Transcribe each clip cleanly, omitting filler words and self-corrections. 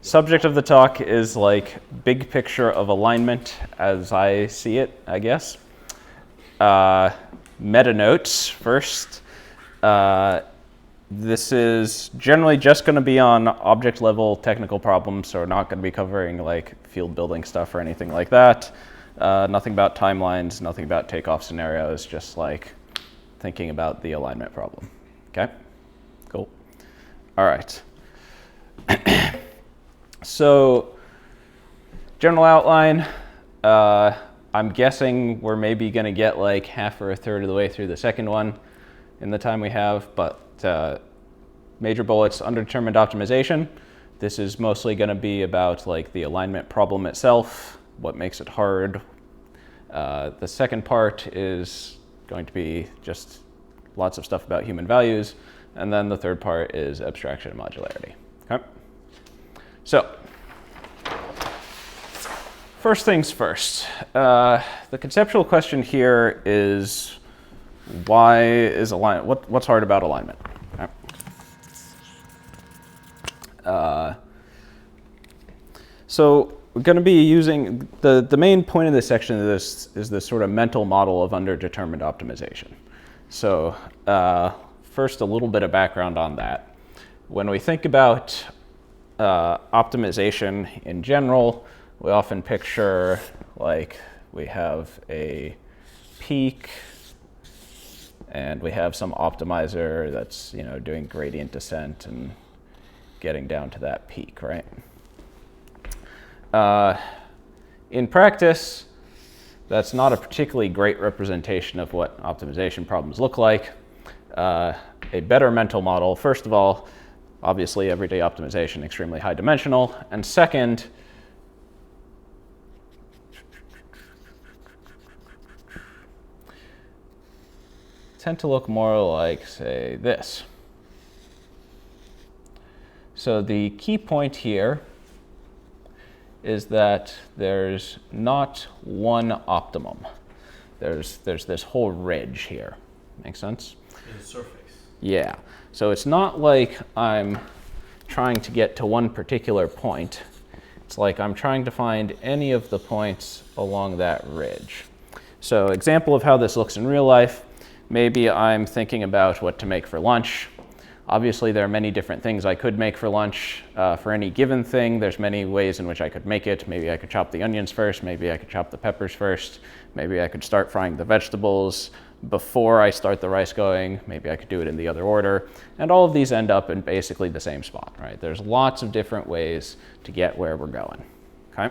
Subject of the talk is like big picture of alignment as I see it, I guess. Meta notes first. This is generally just going to be on object level technical problems, so we're not going to be covering like field building stuff or anything like that. Nothing about timelines, nothing about takeoff scenarios, just like thinking about the alignment problem. Okay, cool. All right. So, general outline, I'm guessing we're maybe going to get like half or a third of the way through the second one in the time we have, but major bullets, underdetermined optimization. This is mostly going to be about like the alignment problem itself, what makes it hard. The second part is going to be just lots of stuff about human values, and then the third part is abstraction and modularity. Okay. So, first things first. The conceptual question here is, why is alignment? What's hard about alignment? Okay. So we're going to be using the main point of this section of this is this sort of mental model of underdetermined optimization. So first, a little bit of background on that. When we think about optimization in general, we often picture like we have a peak and we have some optimizer that's doing gradient descent and getting down to that peak, right? In practice, that's not a particularly great representation of what optimization problems look like. A better mental model, first of all, obviously everyday optimization, extremely high dimensional, and second, tend to look more like, say, this. So the key point here is that there's not one optimum. There's this whole ridge here. Make sense? In the surface. Yeah. So it's not like I'm trying to get to one particular point. It's like I'm trying to find any of the points along that ridge. So example of how this looks in real life, maybe I'm thinking about what to make for lunch. Obviously, there are many different things I could make for lunch. For any given thing, there's many ways in which I could make it. Maybe I could chop the onions first. Maybe I could chop the peppers first. Maybe I could start frying the vegetables before I start the rice going. Maybe I could do it in the other order. And all of these end up in basically the same spot, right? There's lots of different ways to get where we're going, okay?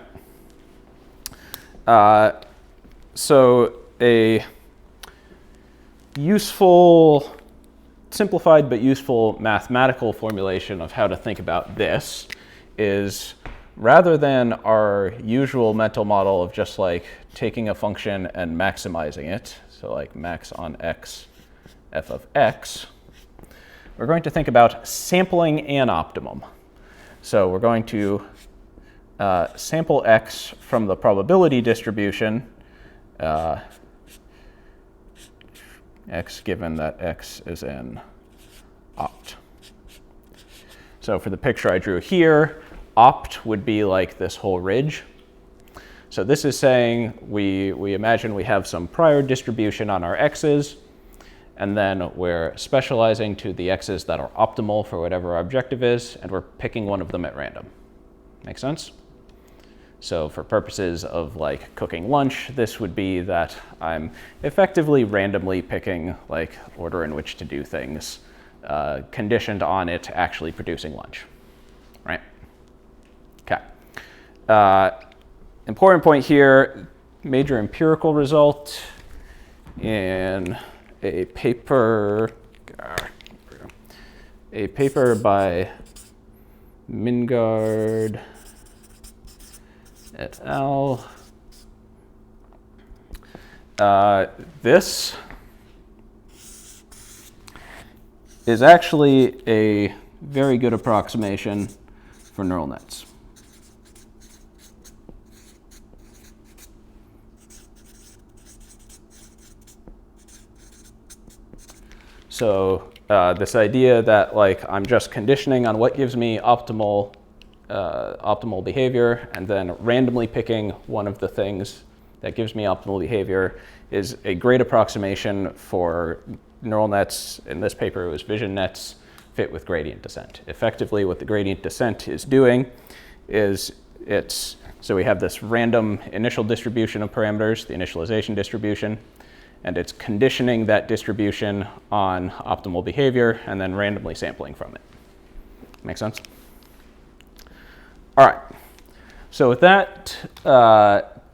So a useful, simplified but useful mathematical formulation of how to think about this is, rather than our usual mental model of just like taking a function and maximizing it, so like max on x, f of x, we're going to think about sampling an optimum. So we're going to sample x from the probability distribution, x given that x is in opt. So for the picture I drew here, opt would be like this whole ridge. So this is saying we imagine we have some prior distribution on our x's, and then we're specializing to the x's that are optimal for whatever our objective is, and we're picking one of them at random. Make sense? So for purposes of like cooking lunch, this would be that I'm effectively randomly picking like order in which to do things, conditioned on it actually producing lunch, right? Okay. Important point here, major empirical result in a paper by Mingard et al. This is actually a very good approximation for neural nets. So this idea that like I'm just conditioning on what gives me optimal optimal behavior, and then randomly picking one of the things that gives me optimal behavior is a great approximation for neural nets. In this paper, it was vision nets fit with gradient descent. Effectively, what the gradient descent is doing is so we have this random initial distribution of parameters, the initialization distribution, and it's conditioning that distribution on optimal behavior and then randomly sampling from it. Make sense? All right. So with that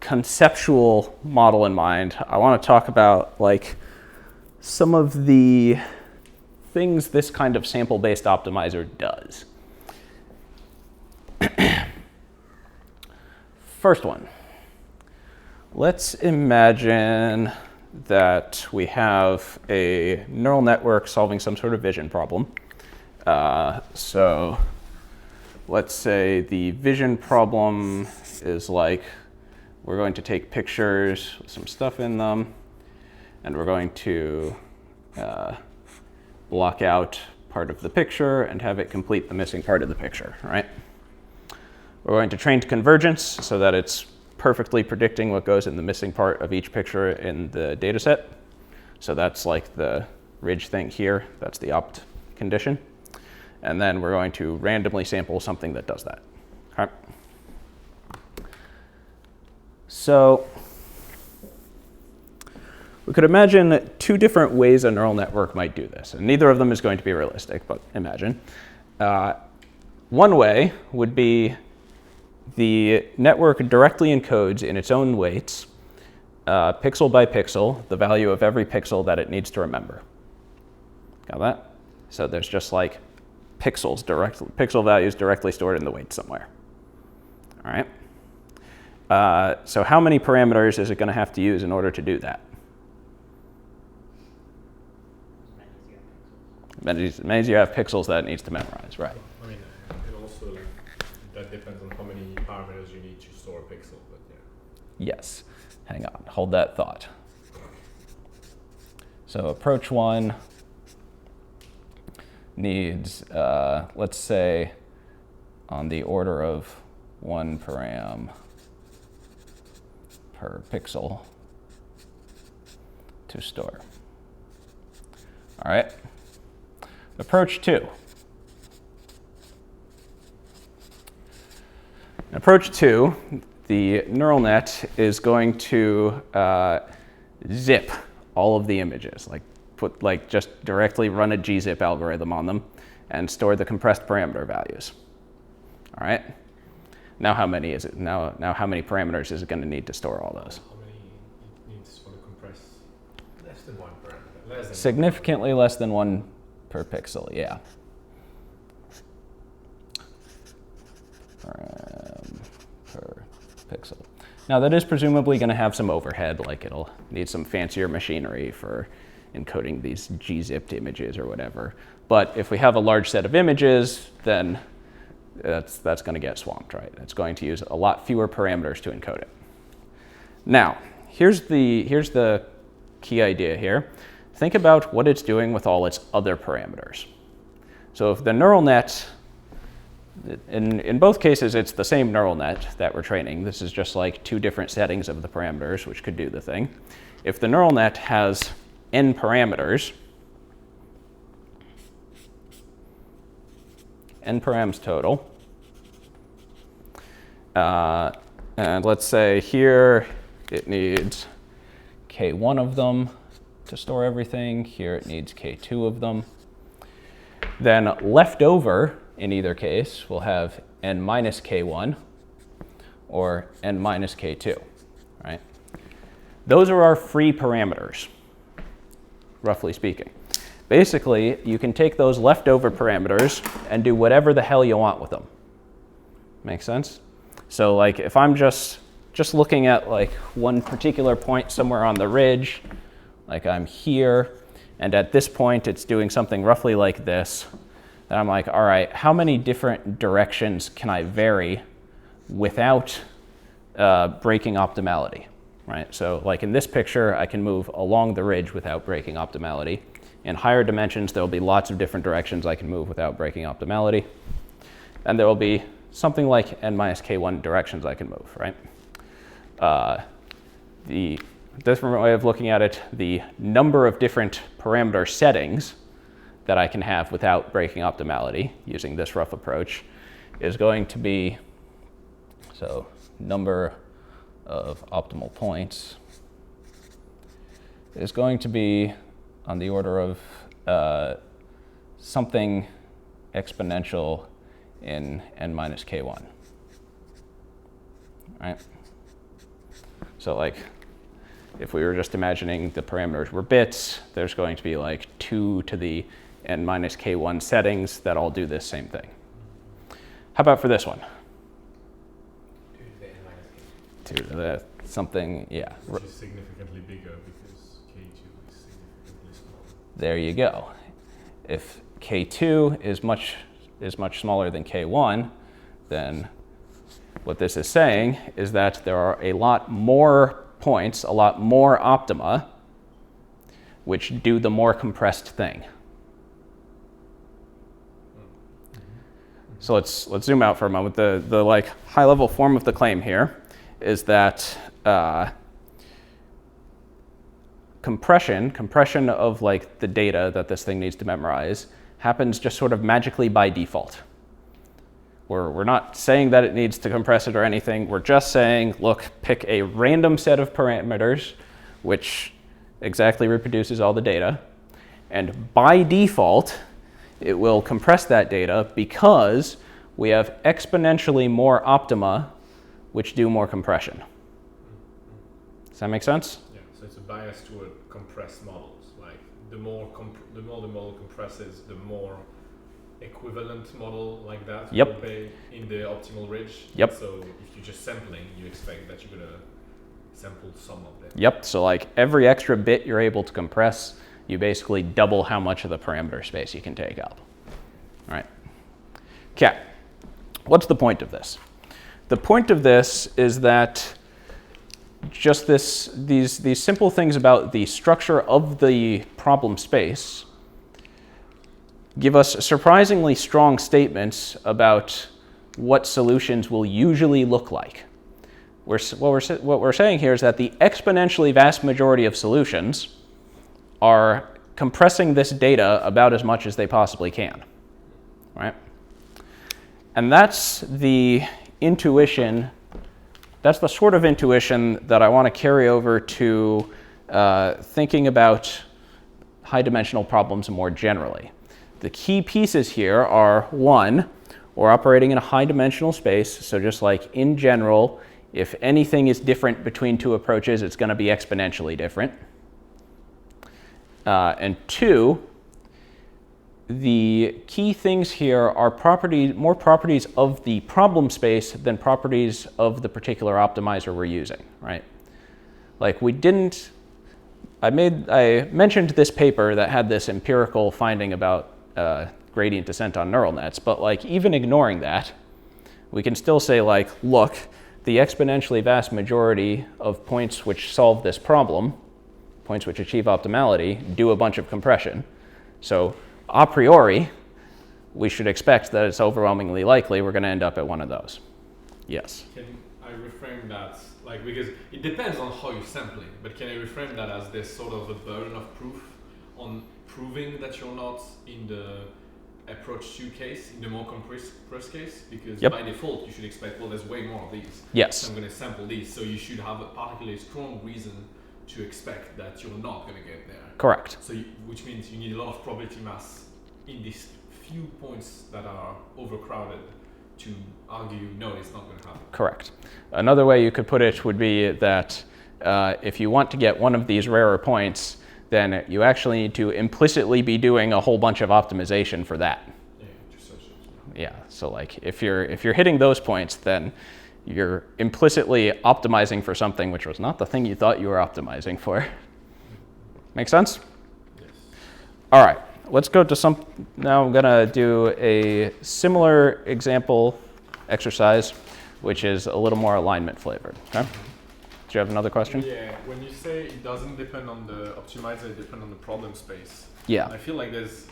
conceptual model in mind, I want to talk about like some of the things this kind of sample-based optimizer does. First one, let's imagine that we have a neural network solving some sort of vision problem. So let's say the vision problem is like, we're going to take pictures with some stuff in them, and we're going to block out part of the picture and have it complete the missing part of the picture, right? We're going to train to convergence so that it's perfectly predicting what goes in the missing part of each picture in the data set. So that's like the ridge thing here. That's the opt condition. And then we're going to randomly sample something that does that. Okay. So we could imagine two different ways a neural network might do this. And neither of them is going to be realistic, but imagine. One way would be the network directly encodes in its own weights, pixel by pixel, the value of every pixel that it needs to remember. Got that? So there's just like pixel values directly stored in the weight somewhere. All right. So how many parameters is it going to have to use in order to do that? As many as you have pixels that it needs to memorize, right? I mean, and also that depends on how many parameters you need to store a pixel, but yeah. Yes. Hang on. Hold that thought. So approach one needs, let's say, on the order of 1 param per pixel to store. All right. Approach two. In approach two, the neural net is going to zip all of the images, like just directly run a gzip algorithm on them and store the compressed parameter values. All right. Now how many is it? Now how many parameters is it going to need to store all those? How many it needs for the compress? Less than 1 parameter. Significantly less than 1 per pixel, yeah. Per pixel. Now that is presumably going to have some overhead, like it'll need some fancier machinery for encoding these gzipped images or whatever. But if we have a large set of images, then that's going to get swamped, right? It's going to use a lot fewer parameters to encode it. Now, here's the key idea here. Think about what it's doing with all its other parameters. So if the neural net, in both cases, it's the same neural net that we're training. This is just like 2 different settings of the parameters, which could do the thing. If the neural net has n parameters, n params total, and let's say here it needs k1 of them to store everything. Here it needs k2 of them. Then left over, in either case, we'll have n minus k1 or n minus k2, right? Those are our free parameters, roughly speaking. Basically, you can take those leftover parameters and do whatever the hell you want with them. Make sense? So like if I'm just looking at like one particular point somewhere on the ridge, like I'm here, and at this point it's doing something roughly like this, then I'm like, all right, how many different directions can I vary without breaking optimality, right? So like in this picture, I can move along the ridge without breaking optimality. In higher dimensions, there will be lots of different directions I can move without breaking optimality. And there will be something like n minus k1 directions I can move, right? The different way of looking at it, the number of different parameter settings that I can have without breaking optimality using this rough approach is going to be, so number of optimal points is going to be on the order of something exponential in n minus k1, right? So like, if we were just imagining the parameters were bits, there's going to be like 2 to the n minus k1 settings that all do this same thing. How about for this one? 2 to the n minus k2. 2 to the something, yeah. Which is significantly bigger because k2 is significantly smaller. There you go. If k2 is much smaller than k1, then what this is saying is that there are a lot more points, a lot more optima, which do the more compressed thing. So let's zoom out for a moment. The like high level form of the claim here is that compression of like the data that this thing needs to memorize happens just sort of magically by default. We're not saying that it needs to compress it or anything. We're just saying, look, pick a random set of parameters which exactly reproduces all the data, and by default it will compress that data because we have exponentially more optima which do more compression. Does that make sense? Yeah, so it's a bias toward compressed models. Like the more the model compresses, the more equivalent model like that Yep. will be in the optimal ridge. Yep. So if you're just sampling, you expect that you're gonna sample some of them. Yep, so like every extra bit you're able to compress, you basically double how much of the parameter space you can take up. All right. Okay, what's the point of this? The point of this is that just these simple things about the structure of the problem space give us surprisingly strong statements about what solutions will usually look like. What we're saying here is that the exponentially vast majority of solutions are compressing this data about as much as they possibly can, right? And that's the intuition, that's the sort of intuition that I want to carry over to thinking about high-dimensional problems more generally. The key pieces here are, one, we're operating in a high-dimensional space, so just like in general, if anything is different between two approaches, it's going to be exponentially different. And two, the key things here are more properties of the problem space than properties of the particular optimizer we're using, right? Like I mentioned this paper that had this empirical finding about gradient descent on neural nets, but like even ignoring that, we can still say like, look, the exponentially vast majority of points which solve this problem, points which achieve optimality, do a bunch of compression. So a priori, we should expect that it's overwhelmingly likely we're going to end up at one of those. Yes? Can I reframe that, like, because it depends on how you're sampling, but can I reframe that as there's sort of a burden of proof on proving that you're not in the approach 2 case, in the more compressed case? Because Yep. by default, you should expect, well, there's way more of these. Yes. So I'm going to sample these. So you should have a particularly strong reason to expect that you're not going to get there. Correct. So which means you need a lot of probability mass in these few points that are overcrowded to argue, no, it's not going to happen. Correct. Another way you could put it would be that if you want to get one of these rarer points, then you actually need to implicitly be doing a whole bunch of optimization for that. Yeah, just such Yeah, so like if you're hitting those points, then you're implicitly optimizing for something which was not the thing you thought you were optimizing for. Make sense? Yes. All right, let's go to now I'm gonna do a similar example exercise, which is a little more alignment flavored, okay? Do you have another question? Yeah, when you say it doesn't depend on the optimizer, it depends on the problem space. Yeah. I feel like there's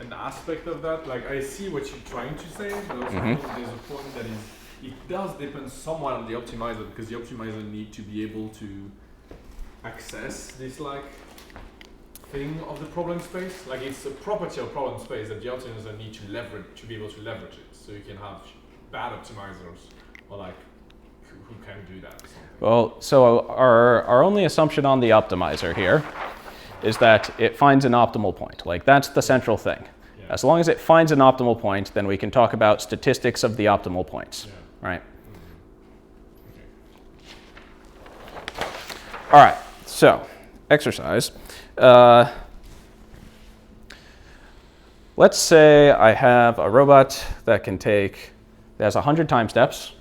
an aspect of that. Like I see what you're trying to say, but also I think there's a point that is it does depend somewhat on the optimizer because the optimizer need to be able to access this like thing of the problem space. Like it's a property of problem space that the optimizer need to leverage to be able to leverage it. So you can have bad optimizers or like who can do that. Or something. Well, so our only assumption on the optimizer here is that it finds an optimal point. Like that's the central thing. Yeah. As long as it finds an optimal point, then we can talk about statistics of the optimal points, Yeah. right? Okay. All right, so exercise. Let's say I have a robot that has 100 time steps.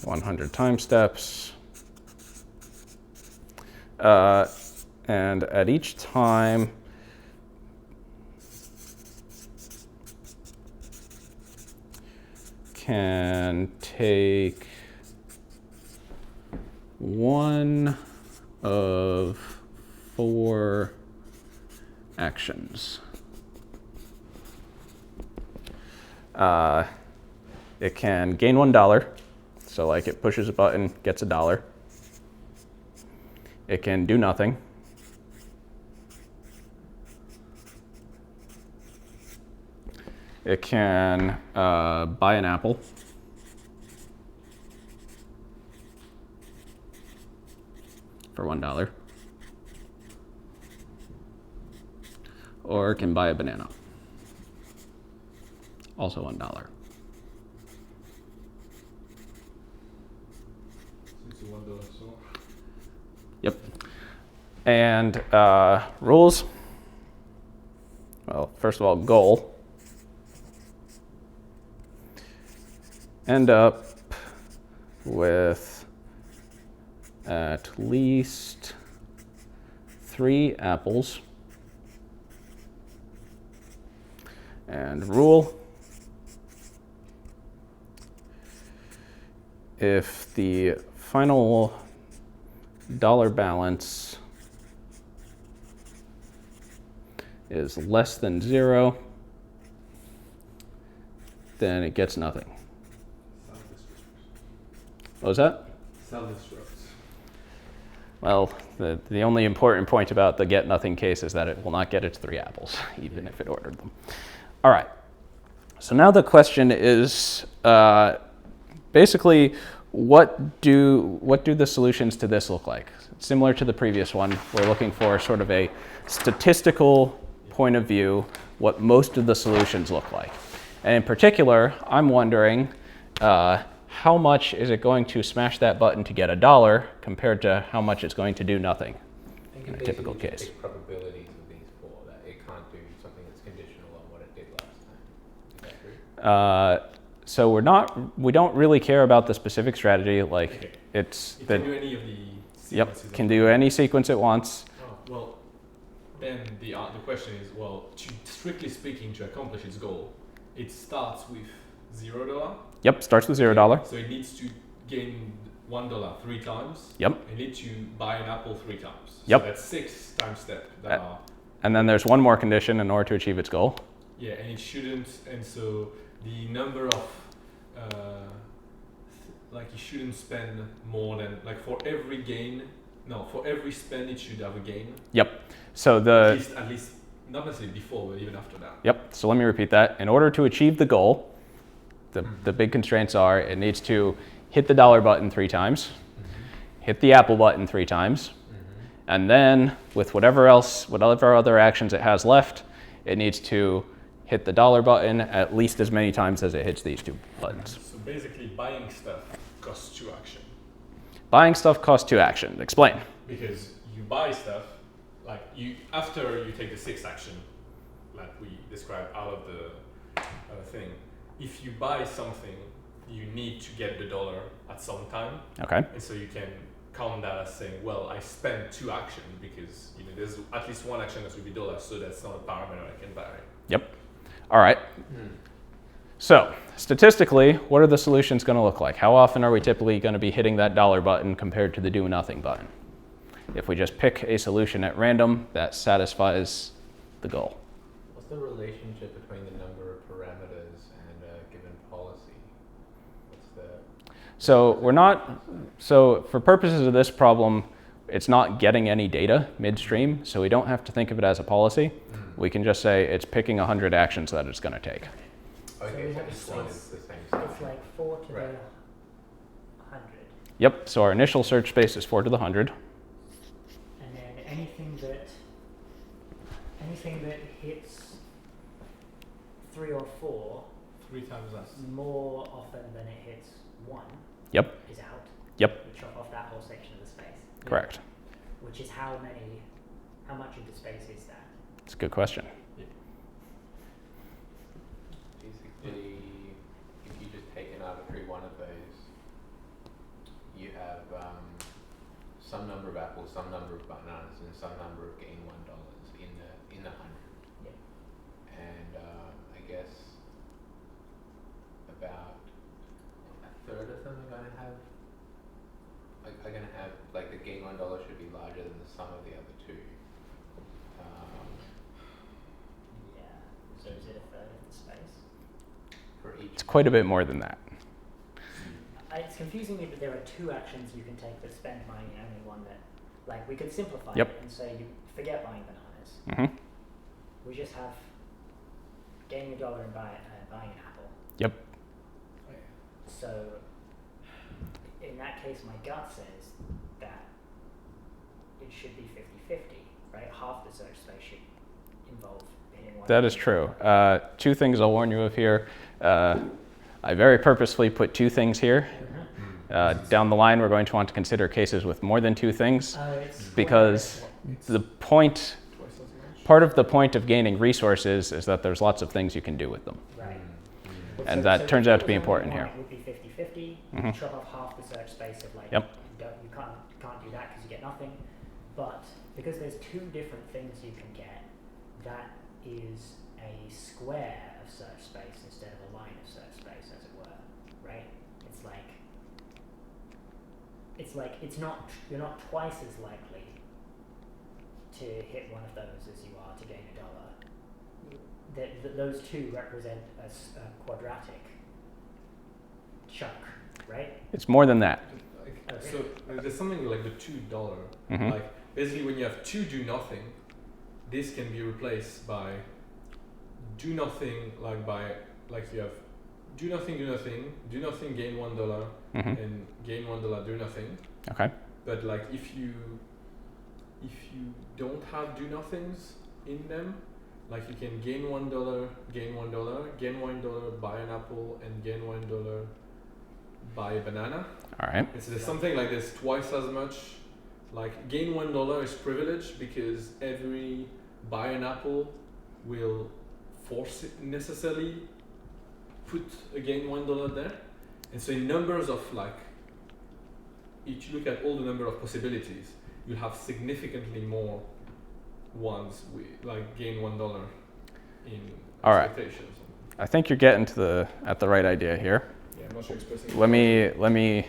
100 time steps. And at each time, can take one of 4 actions. It can gain $1, so like it pushes a button, gets $1. It can do nothing. It can buy an apple. For $1. Or can buy a banana. Also $1. It's $1 so. Yep. And rules. Well, first of all, goal. End up with at least 3 apples. And rule. If the final dollar balance is less than 0, then it gets nothing. What was that? Self-destructs. Well, the only important point about the get nothing case is that it will not get its 3 apples, even if it ordered them. All right. So now the question is basically what do the solutions to this look like? Similar to the previous one, we're looking for sort of a statistical point of view, what most of the solutions look like. And in particular, I'm wondering how much is it going to smash that button to get $1 compared to how much it's going to do nothing in a typical case. Take probabilities of these 4 that it can't do something that's conditional on what it did last time. Is that true? So we don't really care about the specific strategy. Like Okay. it's It the can do any of the yep sequences. can do any sequence it wants. Oh, well, then the question is, well, strictly speaking, to accomplish its goal, it starts with $0. Yep, starts with $0. So it needs to gain $1 3 times. Yep. It needs to buy an apple 3 times. Yep. So that's 6 time step that are. And then there's one more condition in order to achieve its goal. Yeah, and it shouldn't. And so the number of like you shouldn't spend more than like for every gain. No, for every spend it should have a gain. Yep. So At least not necessarily before, but even after that. Yep. So let me repeat that. In order to achieve the goal, the big constraints are it needs to hit the $1 button 3 times, hit the apple button 3 times, and then with whatever other actions it has left, it needs to hit the $1 button at least as many times as it hits these 2 buttons. So basically, buying stuff costs 2 action. Buying stuff costs 2 action. Explain. Because you buy stuff, like after you take the 6th action, like we described out of the thing, if you buy something, you need to get the $1 at some time. Okay. And so you can count that as saying, well, I spent 2 actions because there's at least 1 action that will be $1, so that's not a parameter I can vary. Yep. All right. So statistically, what are the solutions going to look like? How often are we typically going to be hitting that $1 button compared to the do nothing button? If we just pick a solution at random that satisfies the goal. What's the relationship between the number of parameters and a given policy? What's the... So for purposes of this problem, it's not getting any data midstream, so we don't have to think of it as a policy. We can just say it's picking 100 actions that it's going to take. Okay, we so have each to one say is the same size. It's like 4 to Right. the 100. Yep, so our initial search space is 4 to the 100. And then anything that hits 3 or 4 3 times less. more often than it hits 1 Yep, is out. yep, We chop off that whole section of the space. correct. Which is how much of the space is that? It's a good question. Basically, if you just take an arbitrary one of those, you have some number of apples, some number of bananas, and some number of gain $1 in the 100. Yeah. And I guess about a third of them are going to have like the gain $1 should be larger than the sum of the other two. Yeah. So is it a third of the space? For each. It's quite a bit more than that. It's confusing me that there are 2 actions you can take that spend money and only one that, like, we could simplify Yep. it and say you forget buying bananas. Mm-hmm. We just have gaining $1 and buying an apple. Yep. So in that case, my gut says that it should be 50-50, right? Half the search space should involve hitting one. That is true. 2 things I'll warn you of here. I very purposefully put 2 things here. Down the line, we're going to want to consider cases with more than 2 things because the point, part of the point of gaining resources is that there's lots of things you can do with them. Right. And So that turns out to be if it was important only here. one, it would be 50-50. Mhm. Chop off half the search space of like, Yep. you can't do that because you get nothing. But because there's 2 different things you can get, that is a square of search space instead of a line of search space, as it were, right? You're not twice as likely to hit one of those as you are to gain $1. Those 2 represent a quadratic chunk, right? It's more than that. Okay. So there's something like the $2. Mhm. Like basically, when you have 2 do nothing, this can be replaced by do nothing. Like you have do nothing, gain $1, Mhm. and gain $1, do nothing. Okay. But like if you don't have do nothings in them, like you can gain $1, gain $1, buy an apple, and gain $1, buy a banana. All right. And so there's something like this twice as much. Like gain $1 is privileged because every buy an apple will force it necessarily put a gain $1 there. And so in numbers of like, if you look at all the number of possibilities, you have significantly more ones with like gain $1 in All right. expectations. I think you're getting to at the right idea here. Yeah, I'm not sure expressing. Let me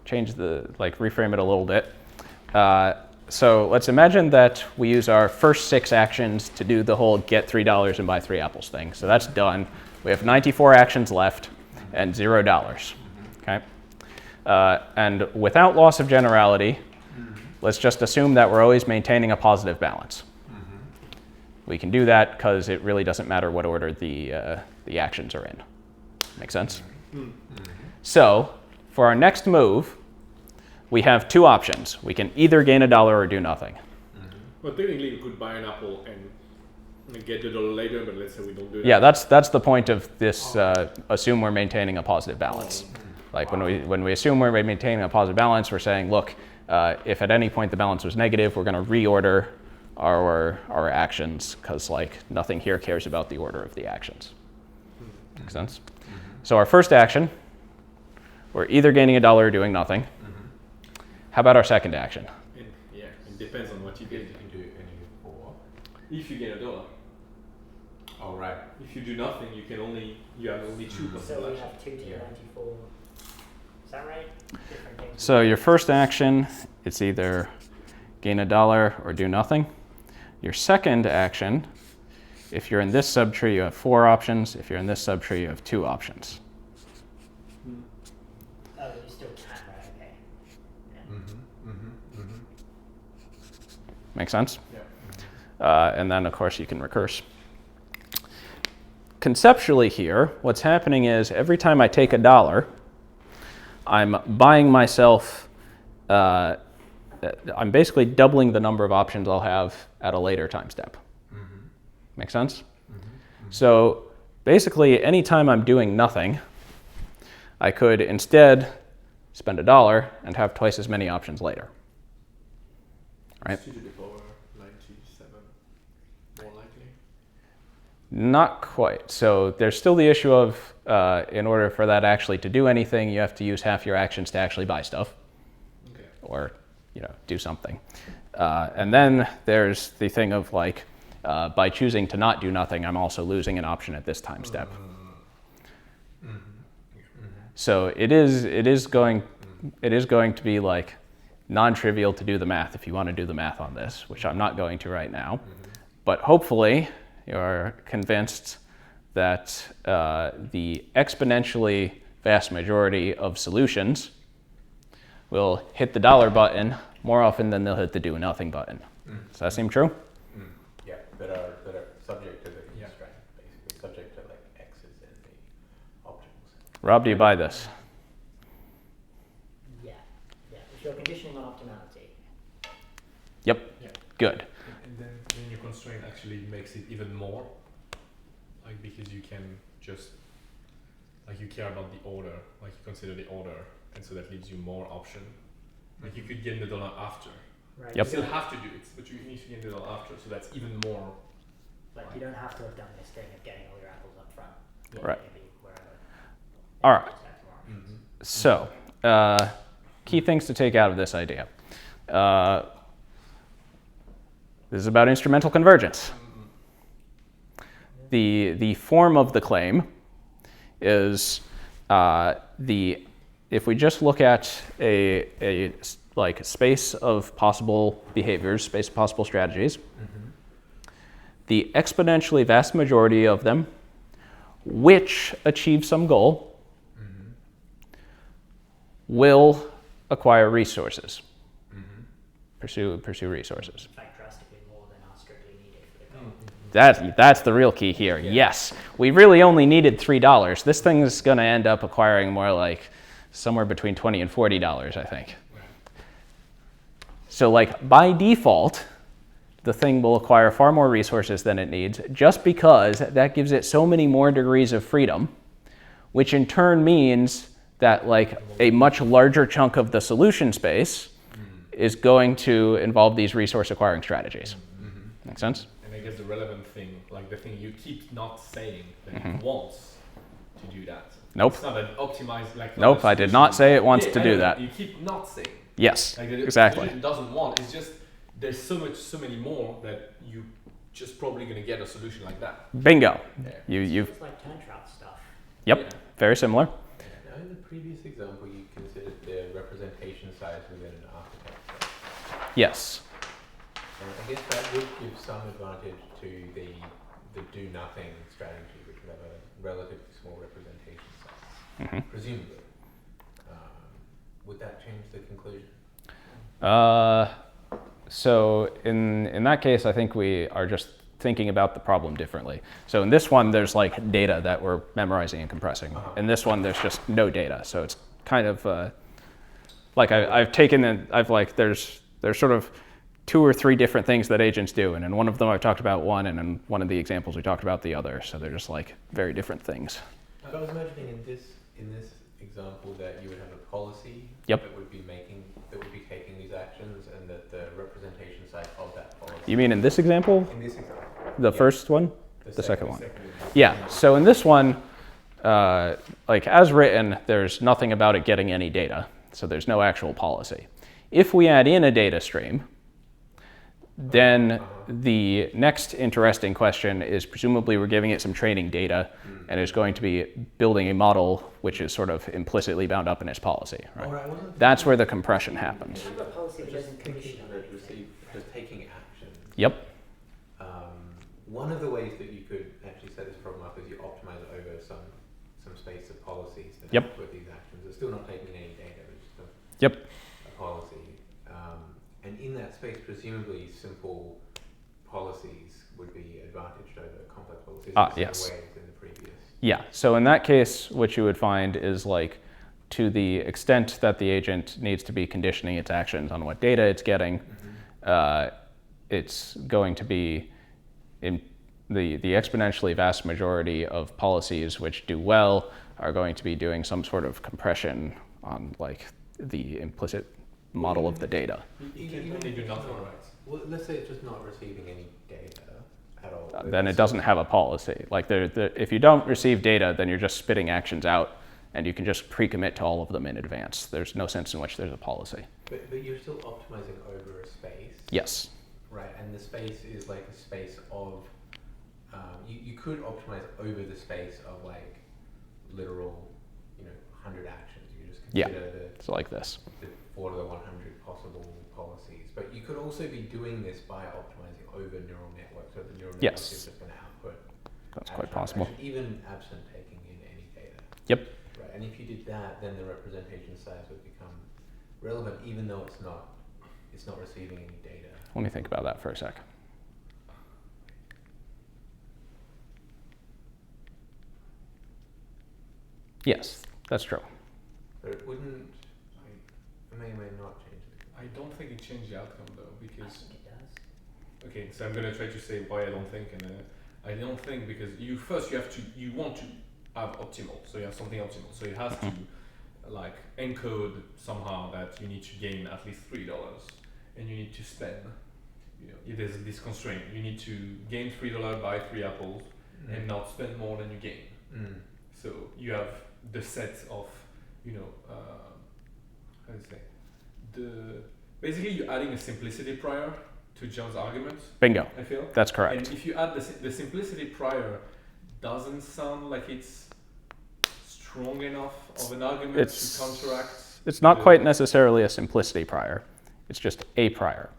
change reframe it a little bit. So let's imagine that we use our first 6 actions to do the whole get $3 and buy 3 apples thing. So that's done. We have 94 actions left and $0. Okay. And without loss of generality, let's just assume that we're always maintaining a positive balance. We can do that because it really doesn't matter what order the actions are in. Make sense? So for our next move, we have 2 options. We can either gain $1 or do nothing. Well, technically, you could buy an apple and get the $1 later, but let's say we don't do that. Yeah, that's the point of this. Assume we're maintaining a positive balance. Like when we assume we're maintaining a positive balance, we're saying, look, if at any point the balance was negative, we're going to reorder our actions because like nothing here cares about the order of the actions. Make sense? So our first action, we're either gaining $1 or doing nothing. How about our second action? Yeah, it depends on what you get. You can do any 4. If you get $1, Oh, right. if you do nothing, you have only 2 So possible we actions. have 2 to Yeah. 94. Is that right? Different things. So your first action, it's either gain $1 or do nothing. Your second action, if you're in this subtree, you have 4 options. If you're in this subtree, you have 2 options. Oh, you still can, right? Okay. Yeah. Make sense? Yeah. And then, of course, you can recurse. Conceptually here, what's happening is every time I take $1, I'm buying myself, I'm basically doubling the number of options I'll have at a later time step. Make sense? So basically, anytime I'm doing nothing, I could instead spend $1 and have twice as many options later. Right? 2 to the power 97, more likely. Not quite. So there's still the issue of, in order for that actually to do anything, you have to use half your actions to actually buy stuff, Okay. or do something. And then there's the thing of like, by choosing to not do nothing, I'm also losing an option at this time step. So it is going to be like non-trivial to do the math if you want to do the math on this, which I'm not going to right now. But hopefully you're convinced that the exponentially vast majority of solutions will hit the $1 button more often than they'll hit the do nothing button. Does that seem true? Yeah, that are subject to the constraint, basically subject to like x's and the options. Rob, do you buy this? Yeah. If you're conditioning on optimality. Yep. Yeah. Good. And then your constraint actually makes it even more, like because you can just, like you care about the order, like you consider the order, and so that leaves you more option. Like you could gain the $1 after. Right. Yep. You still have to do it, but you need to gain the $1 after, so that's even more. Like you don't have to have done this thing of getting all your apples up front. Right. Maybe wherever. All right. Just have more options. So, key things to take out of this idea. This is about instrumental convergence. The form of the claim is if we just look at a space of possible behaviors, space of possible strategies, the exponentially vast majority of them which achieve some goal will acquire resources, pursue resources. In fact, drastically more than are strictly needed for the goal. That's the real key here. Yes, we really only needed $3. This thing is going to end up acquiring more like somewhere between $20 and $40, I think. So like by default, the thing will acquire far more resources than it needs just because that gives it so many more degrees of freedom, which in turn means that like a much larger chunk of the solution space is going to involve these resource acquiring strategies. Make sense? And I guess the relevant thing, like the thing you keep not saying that it wants to do that. Nope. It's not an optimized like. Nope, I did not say it wants to do that. You keep not saying. Yes, Like the exactly. solution doesn't want. It's just there's so many more that you just probably gonna get a solution like that. Bingo. Yeah. You've It's like turn trout stuff. yep, Yeah. very similar. Now, in the previous example, you considered the representation size within an architecture. Yes. And I guess that would give some advantage to the do nothing strategy, which would have a relatively small representation size, presumably. Would that change the conclusion? So in that case, I think we are just thinking about the problem differently. So in this one, there's like data that we're memorizing and compressing. In this one, there's just no data. So it's kind of like I've taken and there's sort of 2 or 3 different things that agents do, and in one of them I've talked about one, and in one of the examples we talked about the other. So they're just like very different things. I was imagining in this example that you would have a policy Yep. that would be taking these actions, and that the representation side of that policy. You mean in this example, In this example, the Yeah. first one, the second one? example. Yeah. So in this one, like as written, there's nothing about it getting any data. So there's no actual policy. If we add in a data stream, then the next interesting question is presumably we're giving it some training data and it's going to be building a model which is sort of implicitly bound up in its policy. Right? Alright, wasn't That's where the compression happens. Have a policy that doesn't condition condition that anything. receive just taking action. Yep. one of the ways that you could actually set this problem up is you optimize it over some space of policies that Yep. output these actions. It's still not taking in any data, it's just Yep. a policy. And in that space, presumably simple policies would be advantaged over complex policies in the Yes. same way as in the previous. Yeah, so in that case, what you would find is like, to the extent that the agent needs to be conditioning its actions on what data it's getting, it's going to be in the exponentially vast majority of policies which do well are going to be doing some sort of compression on like the implicit model of the data. You can only do nothing right. Well, let's say it's just not receiving any data at all. Then it doesn't have a policy. Like if you don't receive data, then you're just spitting actions out, and you can just pre-commit to all of them in advance. There's no sense in which there's a policy. But you're still optimizing over a space. Yes. Right, and the space is like a space of, you could optimize over the space of like literal, 100 actions. You just Yeah. consider It's like this. the 4 to the 100 possible policies. But you could also be doing this by optimizing over neural networks, so the neural network Yes. is just going to output. That's quite action, possible. even absent taking in any data. Yep. Right, and if you did that, then the representation size would become relevant, even though it's not receiving any data. Let me think about that for a sec. Yes, that's true. But it wouldn't, it may or may not change it. I don't think it changed the outcome though, I because think it does. okay, so I'm gonna try to say why I don't think, and I don't think because you want to have optimal, so you have something optimal, so it has to like encode somehow that you need to gain at least $3, and you need to spend. There's this constraint. You need to gain $3, buy 3 apples, and not spend more than you gain. So you have the set of, how do you say, basically you're adding a simplicity prior to John's argument. Bingo. I feel. That's correct. And if you add the simplicity prior, doesn't sound like it's strong enough of an argument It's- to counteract. It's not the- quite necessarily a simplicity prior. It's just a prior.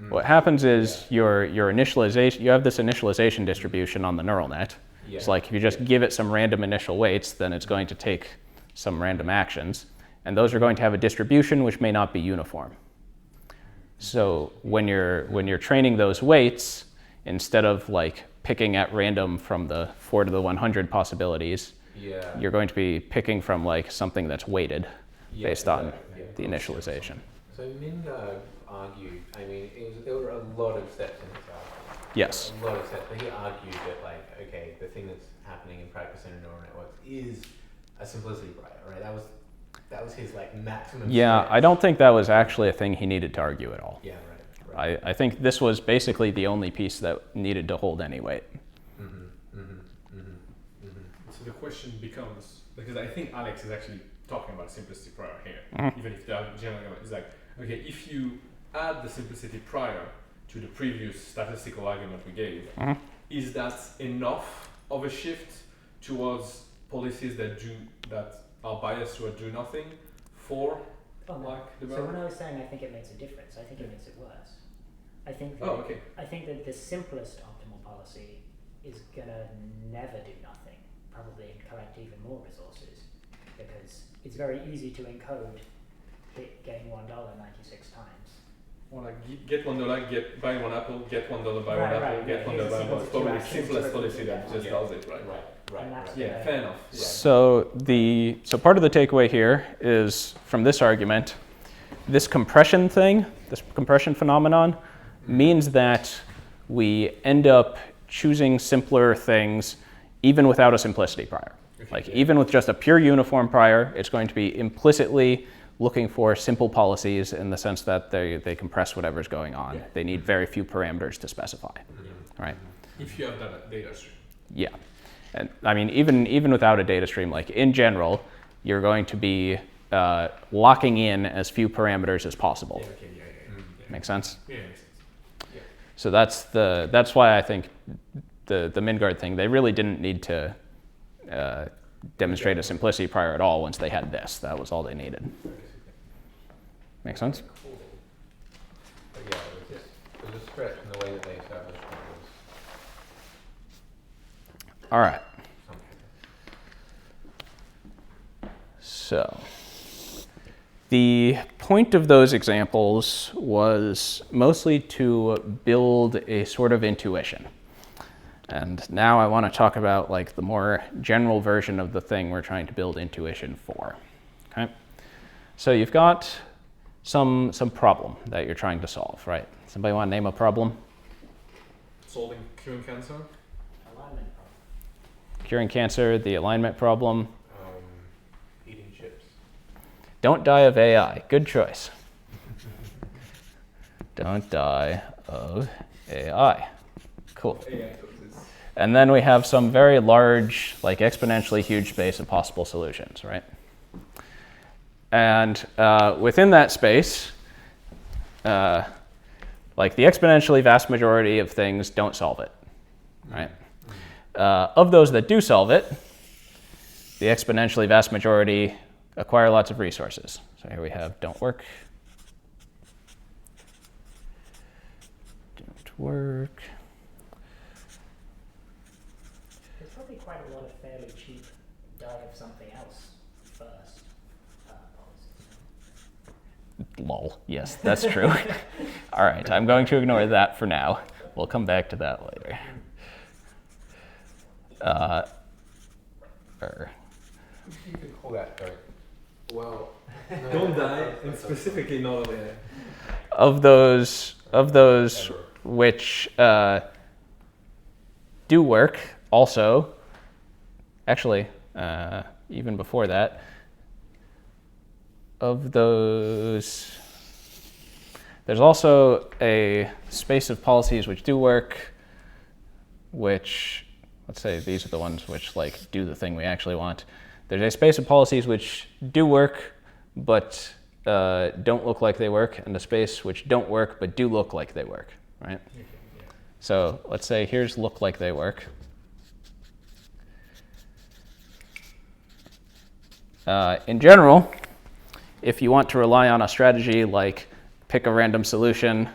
What happens is your initialization, you have this initialization distribution on the neural net. Yeah. It's like if you just give it some random initial weights, then it's going to take some random actions. And those are going to have a distribution which may not be uniform. So when you're training those weights, instead of like picking at random from the 4 to the 100 possibilities, Yeah. you're going to be picking from like something that's weighted Yeah, based on exactly, yeah. the initialization. So Mingard argued, there were a lot of steps in his argument. Yes. A lot of steps, but he argued that okay, the thing that's happening in practice in neural networks is a simplicity prior, right? That was his maximum. Yeah, stretch. I don't think that was actually a thing he needed to argue at all. Yeah, right. I think this was basically the only piece that needed to hold any weight. So the question becomes, because I think Alex is actually talking about simplicity prior here, even if the general argument is like, okay, if you add the simplicity prior to the previous statistical argument we gave, is that enough of a shift towards policies that are biased toward do nothing for Oh, no. like So when development? I was saying I think it makes a difference, I think it makes it worse. I think that, Oh, okay. I think that the simplest optimal policy is gonna never do nothing, probably and collect even more resources, because it's very easy to encode hit gain $1 96 times. Or like get $1, buy 1 apple, get $1, buy 1 Right, apple, right, get yeah. $1, buy 1. It's It's probably the two actions simplest to policy repeat that that. just Yeah. does it, right? And that's Yeah, gonna- fair enough. Yeah. So part of the takeaway here is from this argument, this compression thing, this compression phenomenon, means that we end up choosing simpler things even without a simplicity prior. Like even with just a pure uniform prior, it's going to be implicitly looking for simple policies in the sense that they compress whatever's going on. Yeah. They need very few parameters to specify, right? If you have that data stream. Yeah, and I mean even without a data stream, like in general, you're going to be locking in as few parameters as possible. Okay, yeah. Make sense? Yeah, makes sense. So that's why I think the Mingard thing, they really didn't need to demonstrate a simplicity prior at all once they had this. That was all they needed. Make sense? Cool. But yeah, it was a stretch in the way that they established All right. So the point of those examples was mostly to build a sort of intuition. And now I want to talk about like the more general version of the thing we're trying to build intuition for. Okay? So you've got some problem that you're trying to solve, right? Somebody want to name a problem? Solving curing cancer. Alignment problem. Curing cancer, the alignment problem. Eating chips. Don't die of AI. Good choice. Don't die of AI. Cool. And then we have some very large, like exponentially huge space of possible solutions, right? And within that space, like the exponentially vast majority of things don't solve it, right? Of those that do solve it, the exponentially vast majority acquire lots of resources. So here we have don't work. Don't work. There's probably quite a lot of fairly cheap die of something else first policies. Lol. Yes, that's true. All right, I'm going to ignore that for now. We'll come back to that later. You could call that going. Well, Don't die, and specifically not on AI. Of those which do work, also, actually, even before that, of those, there's also a space of policies which do work, which, let's say these are the ones which like do the thing we actually want. There's a space of policies which do work, but don't look like they work, and a space which don't work, but do look like they work, right? So let's say here's look like they work. In general, if you want to rely on a strategy like pick a random solution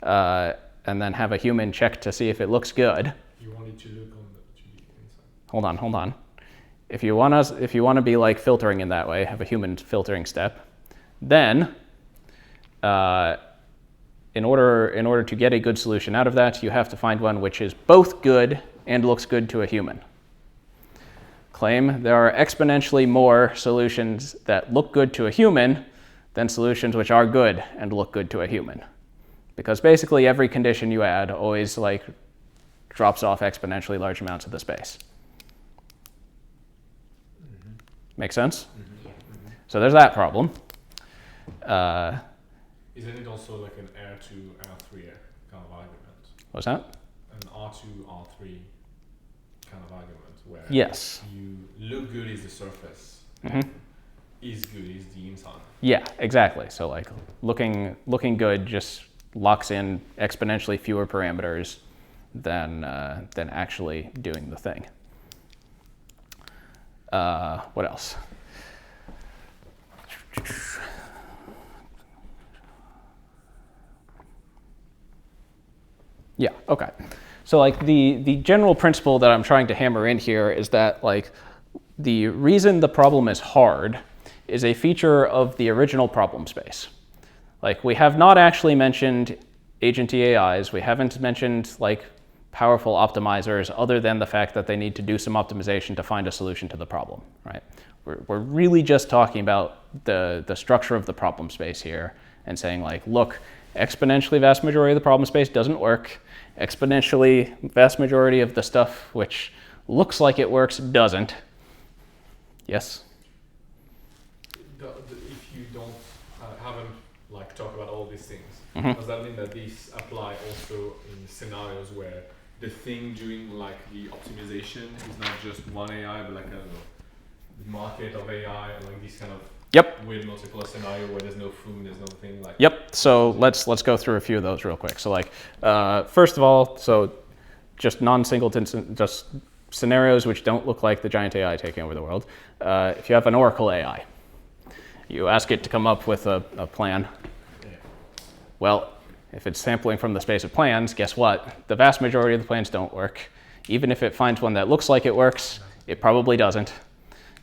and then have a human check to see if it looks good. You want it to look on the inside. Hold on. If you want to be like filtering in that way, have a human filtering step, then in order to get a good solution out of that, you have to find one which is both good and looks good to a human. Claim there are exponentially more solutions that look good to a human than solutions which are good and look good to a human. Because basically every condition you add always like drops off exponentially large amounts of the space. Make sense? So there's that problem. Isn't it also like an R2, R3 kind of argument? What's that? An R2, R3 kind of argument where Yes. you look good is the surface, is good is the inside. Yeah, exactly. So like looking good just locks in exponentially fewer parameters than actually doing the thing. What else? Yeah, okay. So like the general principle that I'm trying to hammer in here is that like the reason the problem is hard is a feature of the original problem space. Like we have not actually mentioned agenty AIs, we haven't mentioned like powerful optimizers other than the fact that they need to do some optimization to find a solution to the problem, right? We're really just talking about the structure of the problem space here and saying like, look, exponentially vast majority of the problem space doesn't work. Exponentially vast majority of the stuff which looks like it works doesn't. Yes? If you don't haven't like talk about all these things, Mhm. does that mean that these apply also in scenarios where the thing doing like the optimization is not just one AI, but like a market of AI and like these kind of Yep. weird multiple scenario where there's no food, there's nothing like. Yep. So let's go through a few of those real quick. So like first of all, so just non-singleton, just scenarios which don't look like the giant AI taking over the world. If you have an Oracle AI, you ask it to come up with a plan. Yeah. Well, if it's sampling from the space of plans, guess what? The vast majority of the plans don't work. Even if it finds one that looks like it works, it probably doesn't.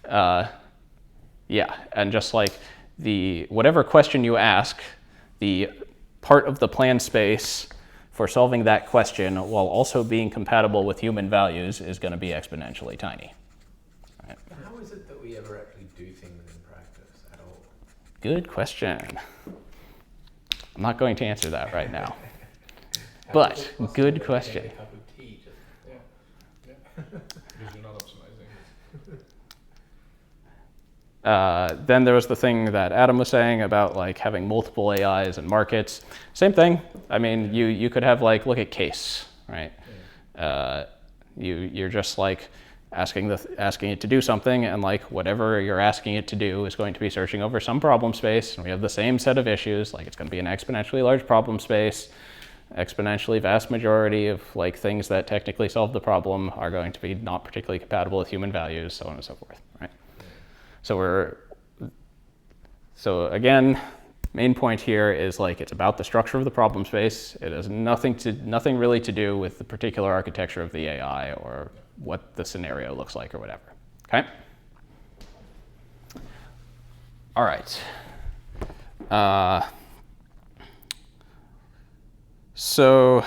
Yeah, and just like whatever question you ask, the part of the plan space for solving that question while also being compatible with human values is going to be exponentially tiny. Right. How is it that we ever actually do things in practice at all? Good question. I'm not going to answer that right now. But good question. A cup of tea, just Because you're not optimizing. Then there was the thing that Adam was saying about like having multiple AIs and markets. Same thing. I mean, you could have like, look at Case, right? You're just like asking it to do something, and like whatever you're asking it to do is going to be searching over some problem space, and we have the same set of issues. Like it's going to be an exponentially large problem space. Exponentially vast majority of like things that technically solve the problem are going to be not particularly compatible with human values, so on and so forth, right? So again, main point here is like it's about the structure of the problem space. It has nothing really to do with the particular architecture of the AI or what the scenario looks like or whatever. Okay. All right. So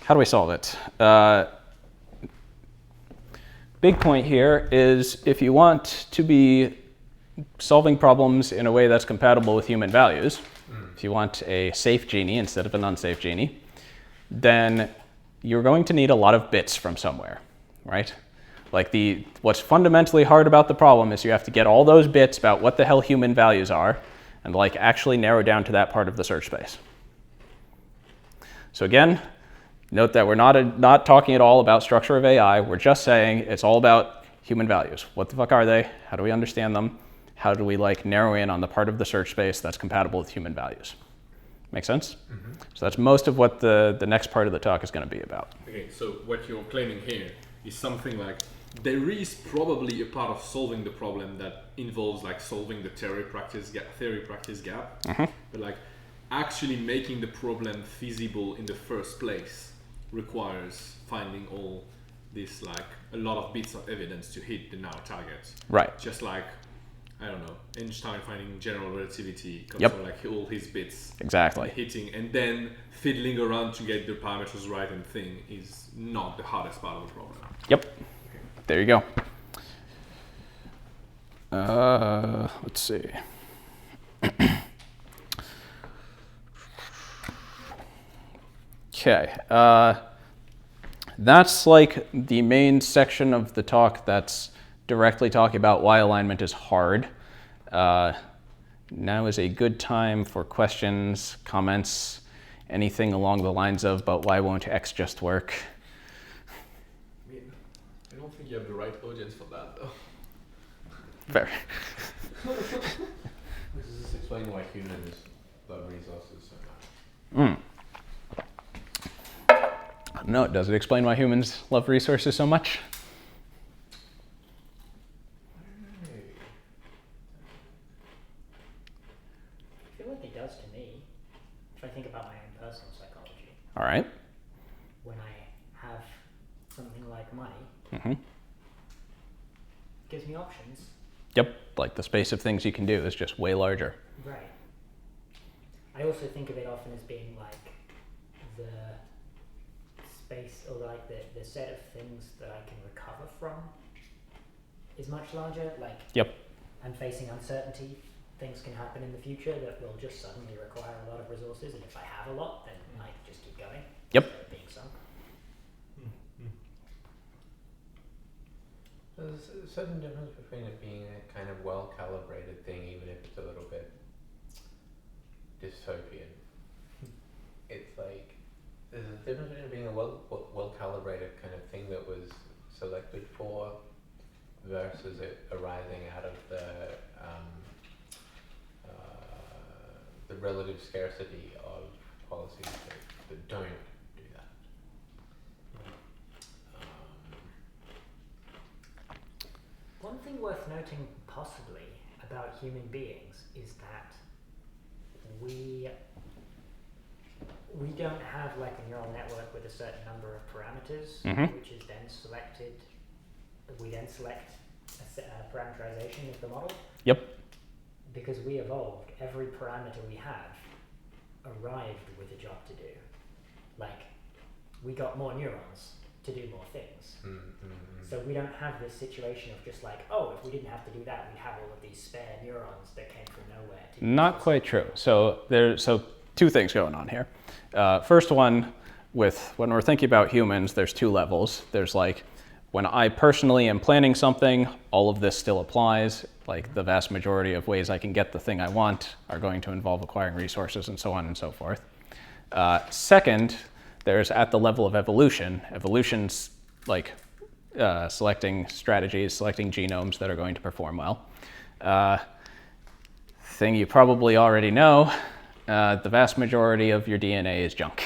how do we solve it? Big point here is if you want to be solving problems in a way that's compatible with human values, if you want a safe genie instead of an unsafe genie, then you're going to need a lot of bits from somewhere, right? Like what's fundamentally hard about the problem is you have to get all those bits about what the hell human values are and like actually narrow down to that part of the search space. So again, note that we're not talking at all about structure of AI. We're just saying it's all about human values. What the fuck are they? How do we understand them? How do we like narrow in on the part of the search space that's compatible with human values? Make sense? Mm-hmm. So that's most of what the next part of the talk is going to be about. Okay, so what you're claiming here is something like there is probably a part of solving the problem that involves like solving the theory practice gap, Mm-hmm. but like actually making the problem feasible in the first place requires finding all this like a lot of bits of evidence to hit the null target. Right. Just like I don't know, Einstein finding general relativity comes Yep. from like all his bits Exactly. hitting, and then fiddling around to get the parameters right and thing is not the hardest part of the problem. Yep. There you go. Let's see. Okay. That's like the main section of the talk that's directly talking about why alignment is hard. Now is a good time for questions, comments, anything along the lines of, but why won't X just work? I mean, I don't think you have the right audience for that though. Fair. Does this explain why humans love resources so much? No, does it explain why humans love resources so much? I feel like it does to me. If I think about my own personal psychology, All right. when I have something like money, Mm-hmm. it gives me options. Yep, like the space of things you can do is just way larger. Right. I also think of it often as being like the space or like the set of things that I can recover from is much larger. Like Yep. I'm facing uncertainty. Things can happen in the future that will just suddenly require a lot of resources, and if I have a lot, then I just keep going. Yep. Instead of being sunk. There's a certain difference between it being a kind of well-calibrated thing, even if it's a little bit dystopian. It's like there's a difference between being a well-calibrated kind of thing that was selected for versus it arising out of the relative scarcity of policies that don't do that. One thing worth noting possibly about human beings is that we we don't have like a neural network with a certain number of parameters, Mhm. which is then selected. We then select a parameterization of the model. Yep. Because we evolved, every parameter we have arrived with a job to do. Like, we got more neurons to do more things. So we don't have this situation of just like, oh, if we didn't have to do that, we'd have all of these spare neurons that came from nowhere. To Not quite true. So two things going on here. First one, when we're thinking about humans, there's two levels. There's like, when I personally am planning something, all of this still applies. Like the vast majority of ways I can get the thing I want are going to involve acquiring resources and so on and so forth. Second, there's at the level of evolution. Evolution's like selecting strategies, selecting genomes that are going to perform well. Thing you probably already know, the vast majority of your DNA is junk.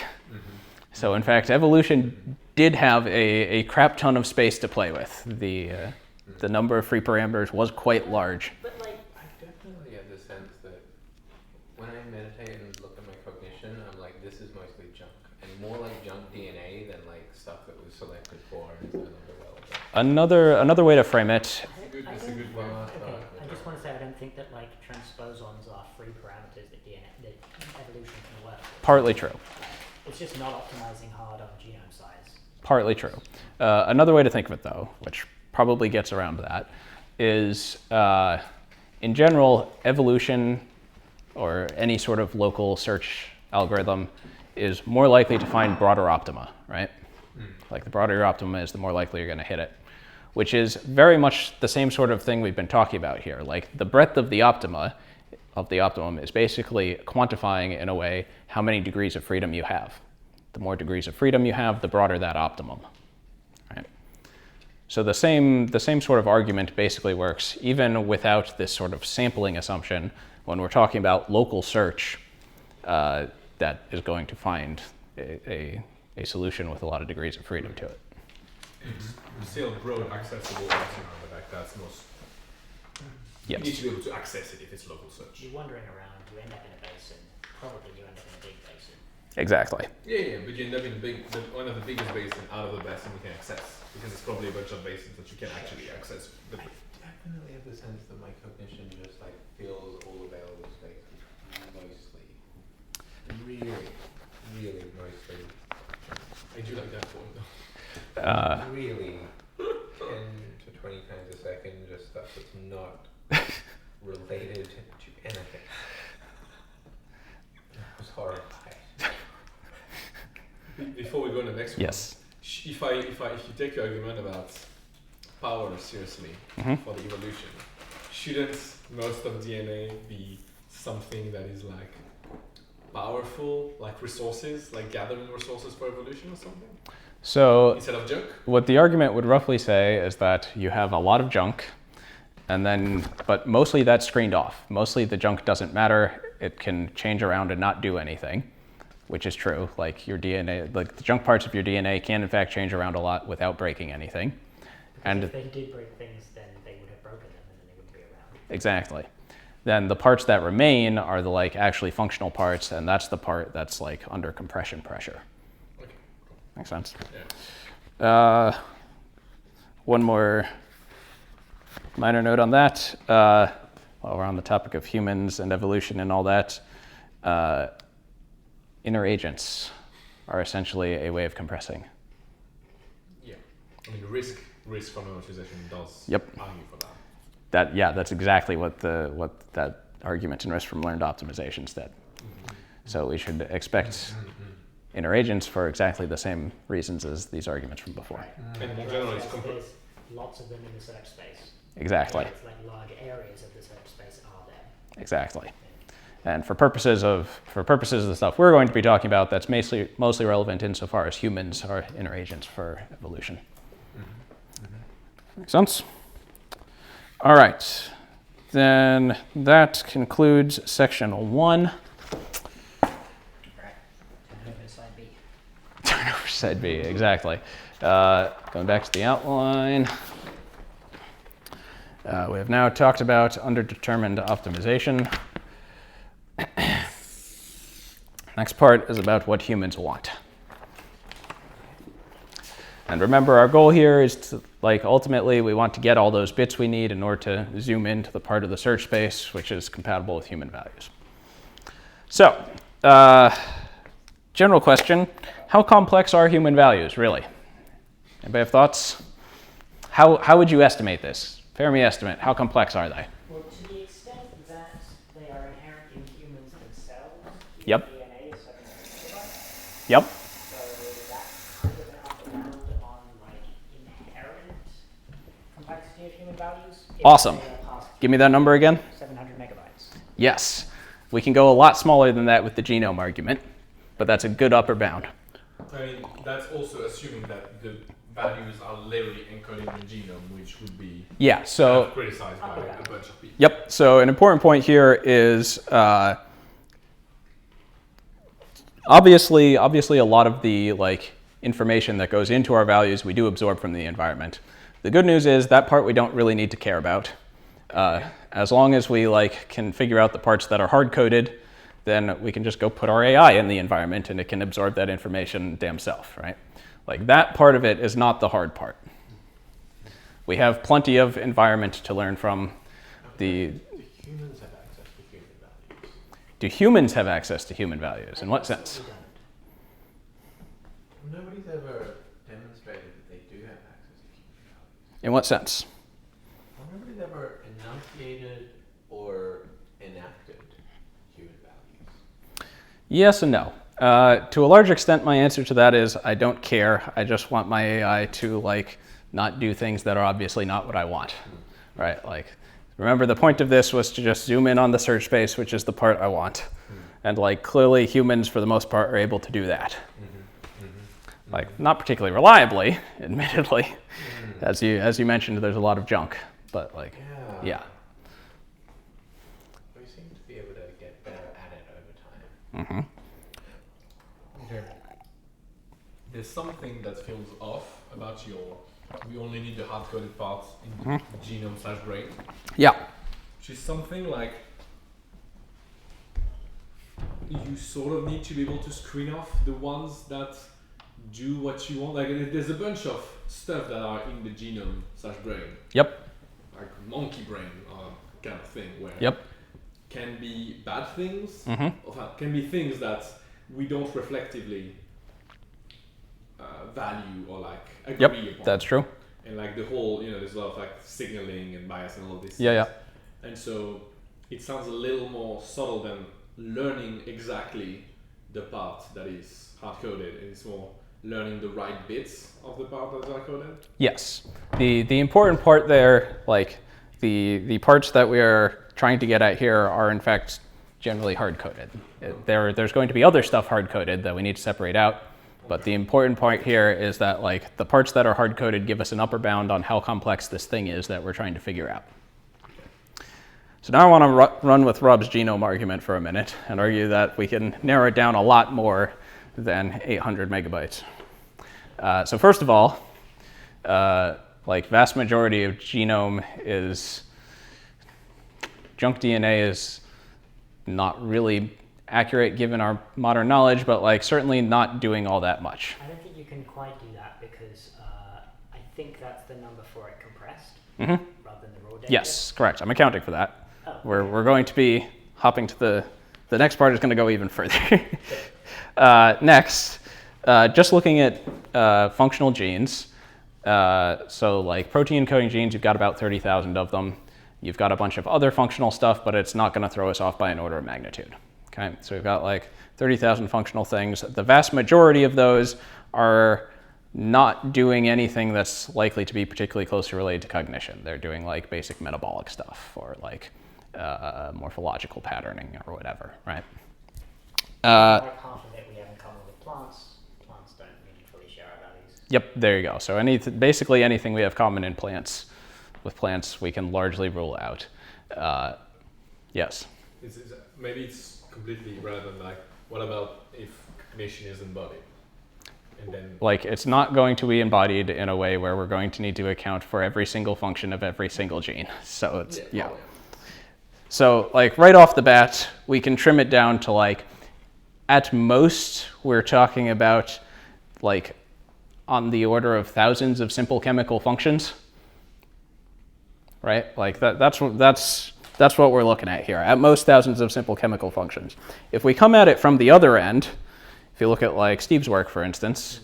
So in fact, evolution did have a crap ton of space to play with. The number of free parameters was quite large. But like, I definitely have the sense that when I meditate and look at my cognition, I'm like, this is mostly junk. And more like junk DNA than like stuff that was selected for and is no longer relevant. Another way to frame it, It's a good one. okay, I just want to say I don't think that like transposons are free parameters that that evolution can work with. partly true. It's just not optimizing hard on genome size. Partly true. Another way to think of it, though, which probably gets around that, is in general, evolution or any sort of local search algorithm is more likely to find broader optima, right? Like the broader your optima is, the more likely you're going to hit it, which is very much the same sort of thing we've been talking about here. Like the breadth of the optimum is basically quantifying in a way how many degrees of freedom you have. The more degrees of freedom you have, the broader that optimum. Right? So the same sort of argument basically works even without this sort of sampling assumption when we're talking about local search that is going to find a solution with a lot of degrees of freedom to it. It's still broad, accessible optima, but like that's most. You need Yes. to be able to access it if it's local search. You're wandering around, you end up in a basin. Probably you end up in a big basin. Exactly. Yeah, but you end up in one of the biggest basins out of the basin we can access, because it's probably a bunch of basins that you can actually access. I definitely have the sense that my cognition just like fills all available spaces mostly. Really mostly. I do like that point though. Really 10 to 20 times a second, just stuff that's not related to anything. I was horrified. Before we go to the next one, Yes. if you take your argument about power seriously for the evolution, shouldn't most of DNA be something that is like powerful, like resources, like gathering resources for evolution or something, So instead of junk? what the argument would roughly say is that you have a lot of junk, but mostly that's screened off. Mostly the junk doesn't matter. It can change around and not do anything, which is true. Like your DNA, like the junk parts of your DNA can in fact change around a lot without breaking anything. Because if they did break things, then they would have broken them and then they wouldn't be around. Exactly. Then the parts that remain are the like actually functional parts, and that's the part that's like under compression pressure. Okay. Makes sense? Yeah. One more minor note on that. While we're on the topic of humans and evolution and all that, inner agents are essentially a way of compressing. Yeah. I mean, risk from amortization does Yep. argue for that. That's exactly what that argument in risk from learned optimization said. So we should expect inner agents for exactly the same reasons as these arguments from before. And in general, it's There's lots of them in the search space. Exactly. It's like large areas of the search space are there. Exactly. And for purposes of the stuff we're going to be talking about, that's mostly relevant insofar as humans are inner agents for evolution. Make sense? All right. Then that concludes section 1. Right. Turn over to side B. Turnover side B, exactly. Going back to the outline. We have now talked about underdetermined optimization. Next part is about what humans want. And remember, our goal here is to, like, ultimately we want to get all those bits we need in order to zoom into the part of the search space which is compatible with human values. So, general question, how complex are human values, really? Anybody have thoughts? How would you estimate this? Fermi estimate, how complex are they? Well, to the extent that they are inherent in humans themselves, Yep. DNA is 700 megabytes. Yep. So that's kind of an upper bound on like inherent complexity of human values. If Awesome. they are past Give me that number again. 700 megabytes. Yes. We can go a lot smaller than that with the genome argument, but that's a good upper bound. I mean, that's also assuming that the values are literally encoded in the genome, which would be Yeah, so criticized by a bunch of people. yep. So an important point here is obviously a lot of the like information that goes into our values we do absorb from the environment. The good news is that part we don't really need to care about. As long as we like can figure out the parts that are hard coded, then we can just go put our AI in the environment and it can absorb that information damn self, right? Like that part of it is not the hard part. We have plenty of environment to learn from. Do humans have access to human values? Do humans have access to human values? In what sense? Nobody's ever demonstrated that they do have access to human values. In what sense? Well, nobody's ever enunciated or enacted human values. Yes and no. To a large extent, my answer to that is I don't care. I just want my AI to like not do things that are obviously not what I want, right? Like, remember the point of this was to just zoom in on the search space, which is the part I want. And like clearly humans for the most part are able to do that. Like not particularly reliably, admittedly. As you mentioned, there's a lot of junk, but like, yeah. We seem to be able to get better at it over time. Okay. There's something that feels off about we only need the hard-coded parts in the genome/brain, Yeah. which is something like you sort of need to be able to screen off the ones that do what you want. Like there's a bunch of stuff that are in the genome/brain, Yep. like monkey brain kind of thing, where Yep. can be bad things, Mhm. or can be things that we don't reflectively value or like agree Yep. upon. That's true. And like the whole, there's a lot of like signaling and bias and all of this. Yeah, things. And so it sounds a little more subtle than learning exactly the part that is hard coded. It's more learning the right bits of the part that's hard coded. Yes. The important part there, like the parts that we are trying to get at here are in fact generally hard-coded. There's going to be other stuff hard-coded that we need to separate out, but the important point here is that like the parts that are hard-coded give us an upper bound on how complex this thing is that we're trying to figure out. So now I want to run with Rob's genome argument for a minute and argue that we can narrow it down a lot more than 800 megabytes. So first of all, like vast majority of genome is junk DNA is not really accurate given our modern knowledge, but like certainly not doing all that much. I don't think you can quite do that because I think that's the number for it compressed Mm-hmm. rather than the raw data. Yes, correct. I'm accounting for that. Oh. We're going to be hopping to the next part is going to go even further. Next, just looking at functional genes. So like protein coding genes, you've got about 30,000 of them. You've got a bunch of other functional stuff, but it's not going to throw us off by an order of magnitude. Okay, so we've got like 30,000 functional things. The vast majority of those are not doing anything that's likely to be particularly closely related to cognition. They're doing like basic metabolic stuff or like morphological patterning or whatever, right? Like half of it we have in common with plants. Plants don't really fully share our values. Yep, there you go. So basically anything we have common in plants, with plants, we can largely rule out. Yes. Maybe it's completely irrelevant. Like, what about if cognition is embodied? And then Like, it's not going to be embodied in a way where we're going to need to account for every single function of every single gene. So it's, yeah. So like right off the bat, we can trim it down to like at most, we're talking about like on the order of thousands of simple chemical functions, right? Like that's what we're looking at here. At most, thousands of simple chemical functions. If we come at it from the other end, if you look at like Steve's work, for instance,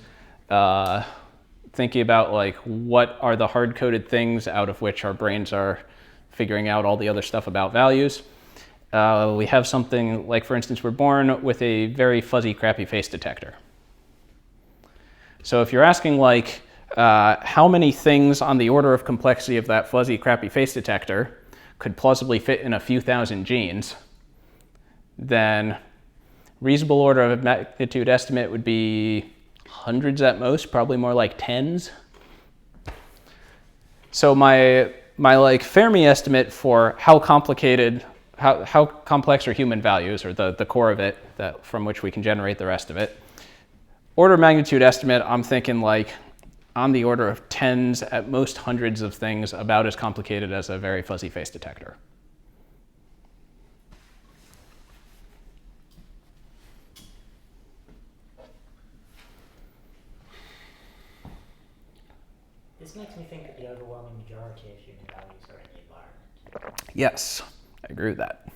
thinking about like what are the hard-coded things out of which our brains are figuring out all the other stuff about values. We have something like, for instance, we're born with a very fuzzy, crappy face detector. So if you're asking like how many things on the order of complexity of that fuzzy, crappy face detector could plausibly fit in a few thousand genes, then reasonable order of magnitude estimate would be hundreds at most, probably more like tens. So my like Fermi estimate for how complicated, how complex are human values, or the core of it that from which we can generate the rest of it. Order of magnitude estimate, I'm thinking like on the order of tens, at most hundreds of things about as complicated as a very fuzzy face detector. This makes me think that the overwhelming majority of human values are in the environment, Yes, I agree with that.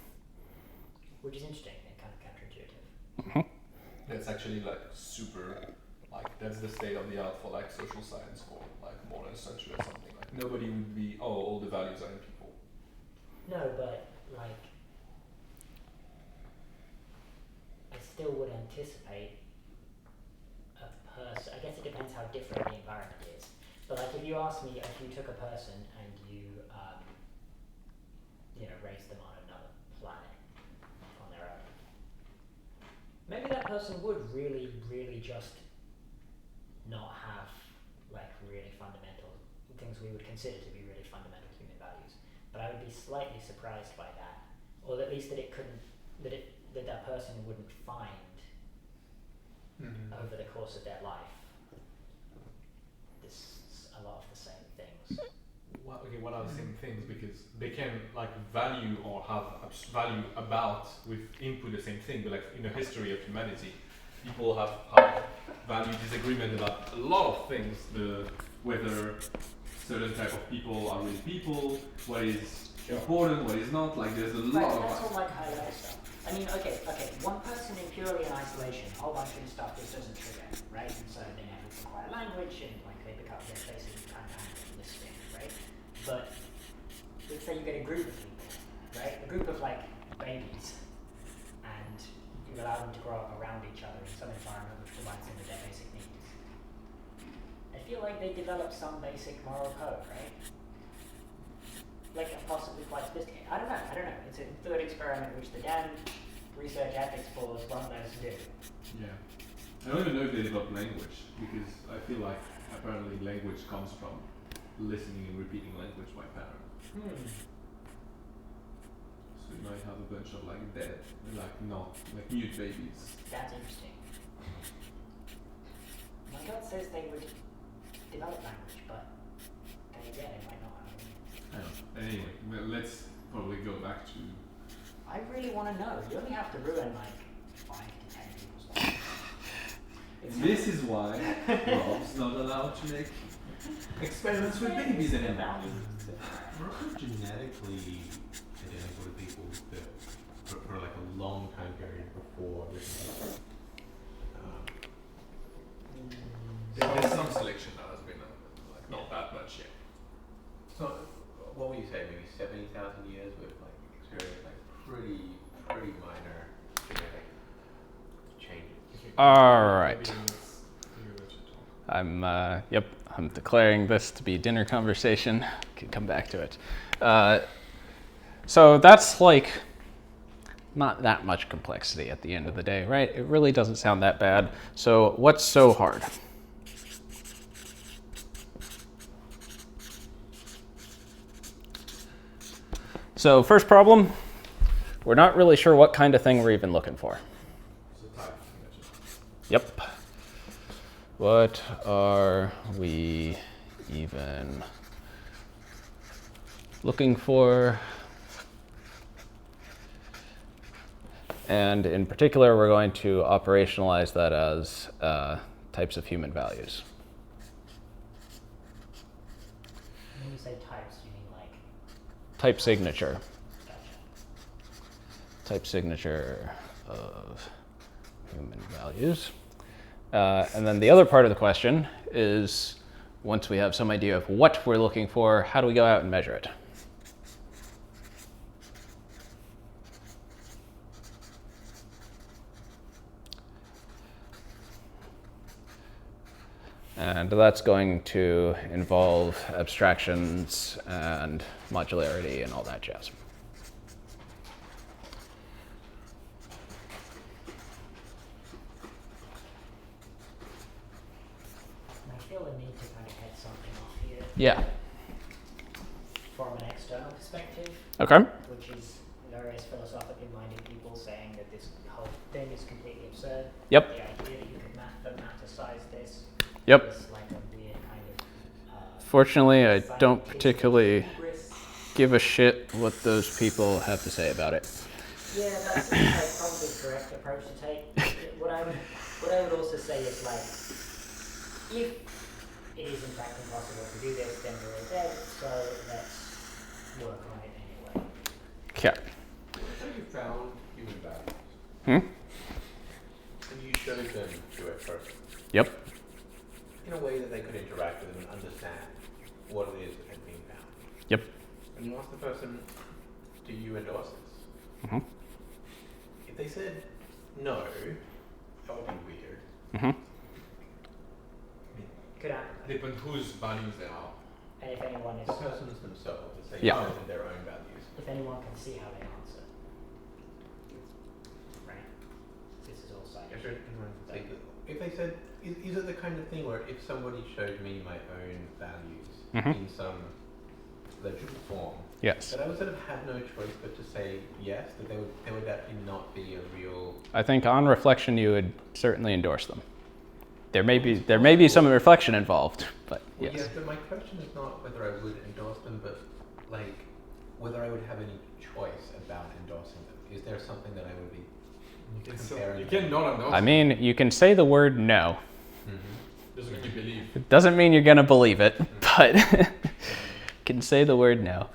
which is interesting and kind of counterintuitive. That's actually like super, like that's the state of the art for like social science for like more than a century or something. Like nobody would be, oh, all the values are in people. No, but like, I still would anticipate a person. I guess it depends how different the environment is. But like, if you ask me, if you took a person and you, raised them on another planet on their own, maybe that person would really, really just not have like really fundamental things we would consider to be really fundamental human values. But I would be slightly surprised by that, or at least that it couldn't, that person wouldn't find over the course of their life a lot of the same things. What are the same things? Because they can like value or have value about with input the same thing, but like in the history of humanity, people have value disagreement about a lot of things. Whether certain type of people are really people, what is important, what is not. Like there's a lot of that's all like high level stuff. I mean, okay, one person in purely in isolation, a whole bunch of stuff just doesn't trigger, right? And so they never acquire language and like they become they're basically kind of listening, right? But let's say you get a group of people, right? A group of like babies, and you allow them to grow up around each other in some environment which provides them with their basic needs. I feel like they develop some basic moral code, right? Like possibly quite sophisticated. I don't know. It's a third experiment which the damn research ethics boards won't let us do. Yeah. I don't even know if they develop language, because I feel like apparently language comes from listening and repeating language by parents. So you might have a bunch of like dead, like not, like mute babies. That's interesting. My gut says they would develop language, but then again, it might not. I don't know. Anyway, let's probably go back to. I really want to know. You only have to ruin like 5 to 10 people's lives. This is why Rob's not allowed to make experiments with babies anymore. We're genetically identical to people that for like a long time period before written There's some selection that has been like not that much yet. So, what would you say? Maybe 70,000 years with like experience, like pretty minor genetic changes. All right. I'm declaring this to be dinner conversation. Can come back to it. So that's like not that much complexity at the end of the day, right? It really doesn't sound that bad. So what's so hard? So first problem, we're not really sure what kind of thing we're even looking for. Yep. What are we even looking for? And in particular, we're going to operationalize that as types of human values. When you say types, you mean like Type signature. gotcha. Type signature of human values. And then the other part of the question is, once we have some idea of what we're looking for, how do we go out and measure it? And that's going to involve abstractions and modularity and all that jazz. And I feel the need to kind of head something off here Yeah. from an external perspective, Okay. which is various philosophically minded people saying that this whole thing is completely absurd. Yep. The idea that you could mathematicize this Yep. is like a weird kind of Fortunately, I don't scientific particularly hubris. give a shit what those people have to say about it. Yeah, that's like probably the correct approach to take. What I would also say is like, if it is in fact impossible to do this, then we're all dead. So let's work on it anyway. Okay. So you found human values, Hmm? and you showed them to a person Yep. in a way that they could interact with them and understand what it is that had been found. Yep. And you asked the person, do you endorse this? Hmm. If they said no, that would be weird. Hmm. Could I? Depends whose values they are. And if anyone is, The persons themselves, if they Yeah. know them their own values. if anyone can see how they answer, right? This is all Yeah, science. sure, anyone can say that. If they said, is it the kind of thing where if somebody showed me my own values Mhm. in some legible form, Yes. that I would sort of have no choice but to say yes, that there would actually not be a real. I think on reflection, you would certainly endorse them. There may be some reflection involved, but Well, yes. yes, but my question is not whether I would endorse them, but like whether I would have any choice about endorsing them. Is there something that I would be comparing? You can not endorse. I mean, you can say the word no. doesn't mean you believe. It doesn't mean you're gonna believe it, but you can say the word no.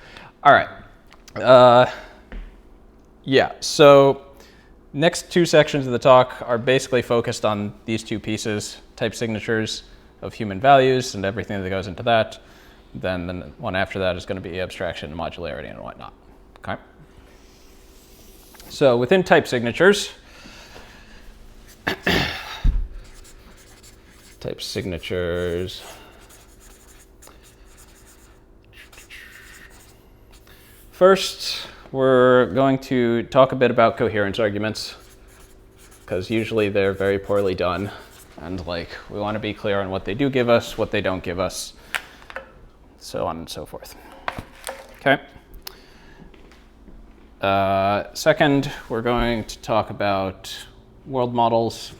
All right. Yeah. So next two sections of the talk are basically focused on these two pieces: type signatures of human values and everything that goes into that. Then the one after that is going to be abstraction and modularity and whatnot. Okay. So within type signatures, type signatures. First, we're going to talk a bit about coherence arguments, because usually they're very poorly done, and like we want to be clear on what they do give us, what they don't give us, so on and so forth. Okay. Second, we're going to talk about world models.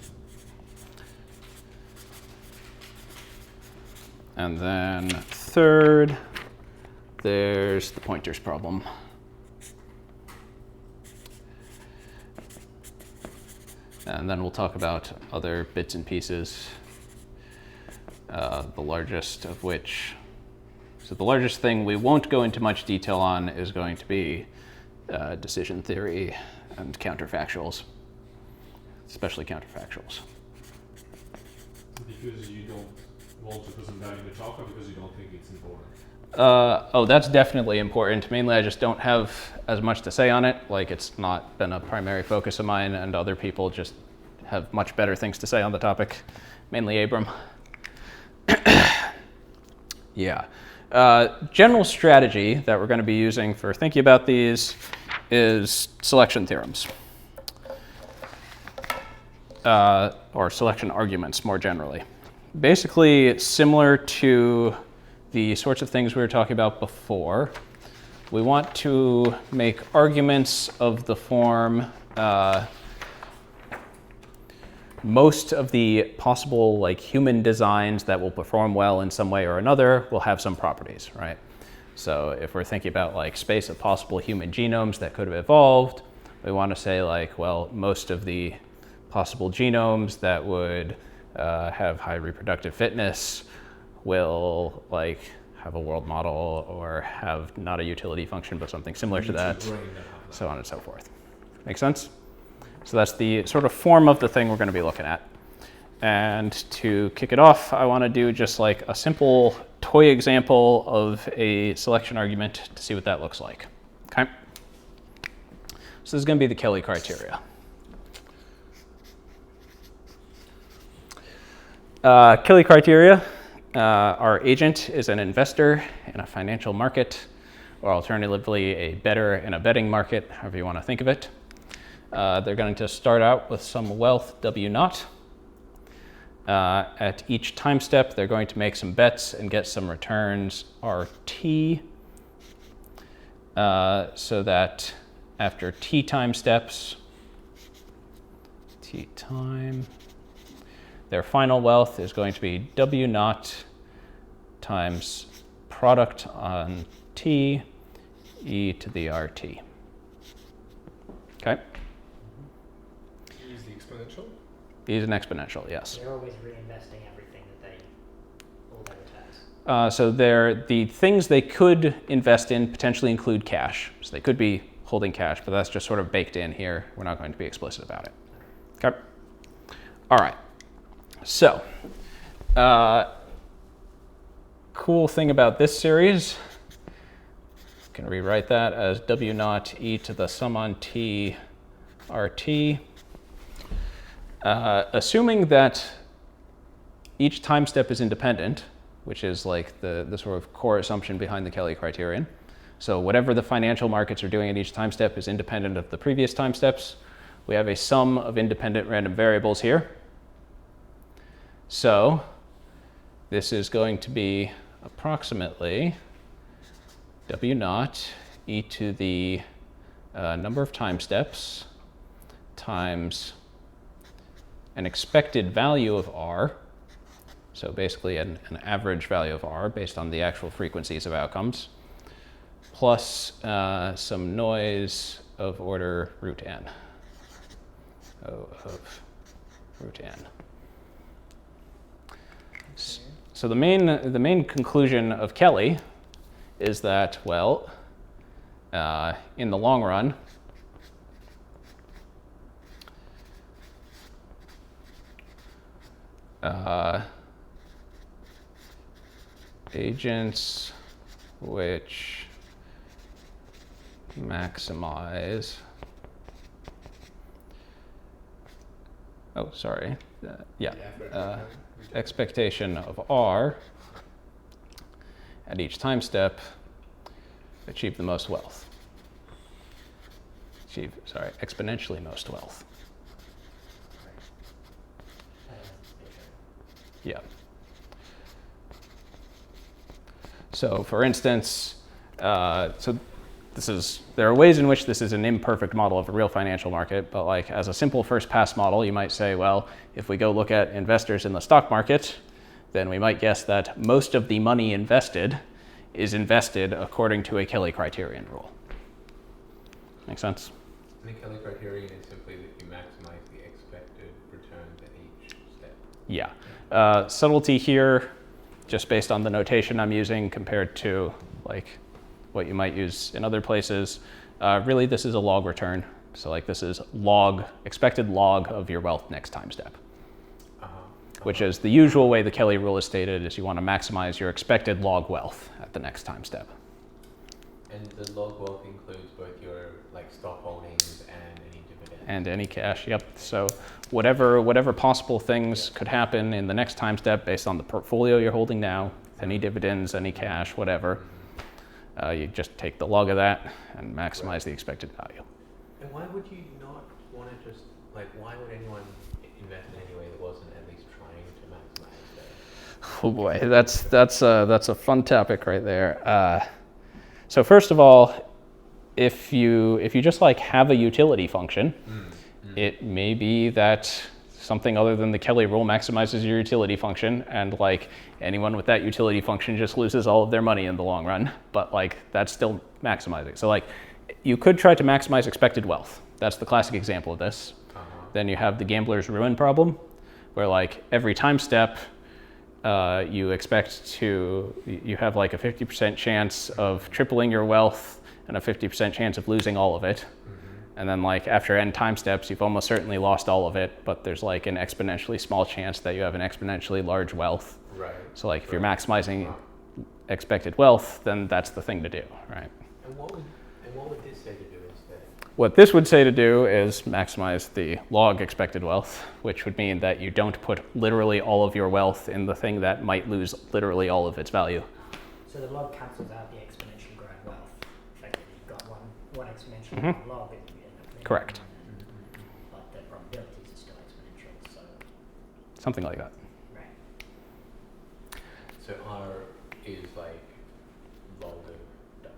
And then third, there's the pointers problem. And then we'll talk about other bits and pieces, the largest of which, so the largest thing we won't go into much detail on is going to be decision theory and counterfactuals, especially counterfactuals. Because you don't want to put some value in the talk, or because you don't think it's important? Oh, that's definitely important. Mainly, I just don't have as much to say on it. Like, it's not been a primary focus of mine, and other people just have much better things to say on the topic. Mainly Abram. Yeah. General strategy that we're going to be using for thinking about these is selection theorems. Or selection arguments, more generally. Basically, similar to the sorts of things we were talking about before, we want to make arguments of the form most of the possible like human designs that will perform well in some way or another will have some properties, right? So if we're thinking about like space of possible human genomes that could have evolved, We want to say like, well, most of the possible genomes that would have high reproductive fitness will like have a world model or have not a utility function, but something similar to that, so on and so forth. Make sense? So that's the sort of form of the thing we're going to be looking at. And to kick it off, I want to do just like a simple toy example of a selection argument to see what that looks like. Okay? So this is going to be the Kelly criteria. Kelly criteria, our agent is an investor in a financial market, or alternatively a bettor in a betting market, however you want to think of it. They're going to start out with some wealth W naught. At each time step, they're going to make some bets and get some returns RT, so that after T time steps, T time, their final wealth is going to be W naught times product on T e to the RT. Okay? Use the exponential? Use an exponential, yes. They're always reinvesting everything that all their returns. So the things they could invest in potentially include cash. So they could be holding cash, but that's just sort of baked in here. We're not going to be explicit about it. Okay? All right. So, cool thing about this series, can rewrite that as W naught e to the sum on T RT. Assuming that each time step is independent, which is like the sort of core assumption behind the Kelly criterion. So whatever the financial markets are doing at each time step is independent of the previous time steps. We have a sum of independent random variables here. So this is going to be approximately W naught e to the number of time steps times an expected value of R, so basically an average value of R based on the actual frequencies of outcomes, plus some noise of order root n, of root n. So the main conclusion of Kelly is that, well, in the long run, agents which maximize, expectation of R at each time step achieve the most wealth. Exponentially most wealth. Yeah. So for instance, there are ways in which this is an imperfect model of a real financial market, but like as a simple first pass model, you might say, well, if we go look at investors in the stock market, then we might guess that most of the money invested is invested according to a Kelly criterion rule. Make sense? And the Kelly criterion is simply that you maximize the expected returns at each step. Yeah. Subtlety here, just based on the notation I'm using compared to like what you might use in other places. Really, this is a log return. So like this is expected log of your wealth next time step. Which is the usual way the Kelly rule is stated, is you want to maximize your expected log wealth at the next time step. And the log wealth includes both your like stock holdings and any dividends. And any cash, yep. So whatever possible things could happen in the next time step based on the portfolio you're holding now, any dividends, any cash, whatever, you just take the log of that and maximize the expected value. And why would you not want to just, like, why would anyone invest in any way that wasn't at least trying to maximize that? Oh boy, that's a fun topic right there. So first of all, if you just like have a utility function, it may be that something other than the Kelly rule maximizes your utility function, and like anyone with that utility function just loses all of their money in the long run, but like that's still maximizing. So like you could try to maximize expected wealth. That's the classic example of this. Then you have the gambler's ruin problem, where like every time step, you have like a 50% chance of tripling your wealth and a 50% chance of losing all of it. And then like after n time steps, you've almost certainly lost all of it, but there's like an exponentially small chance that you have an exponentially large wealth. Right. So like if you're maximizing expected wealth, then that's the thing to do, right? And what would this say to do instead? What this would say to do is maximize the log expected wealth, which would mean that you don't put literally all of your wealth in the thing that might lose literally all of its value. So the log cancels out the exponentially growing wealth. Effectively, you've got one exponential log, and you end up with Correct. but the probabilities are still exponential. So Something like that. right. So R is like log of W.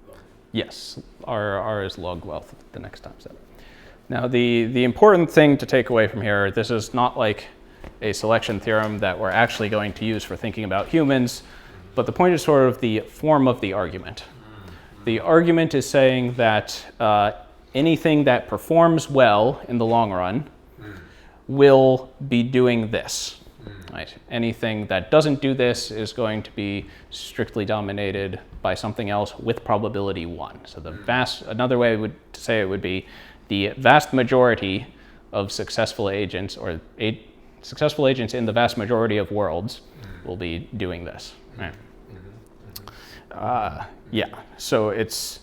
Log. Yes, R is log wealth the next time step. Now the important thing to take away from here, this is not like a selection theorem that we're actually going to use for thinking about humans, but the point is sort of the form of the argument. The argument is saying that anything that performs well in the long run will be doing this. Right. Anything that doesn't do this is going to be strictly dominated by something else with probability 1. So another way to say it would be the vast majority of successful agents, or successful agents in the vast majority of worlds, will be doing this. Right. Yeah. So it's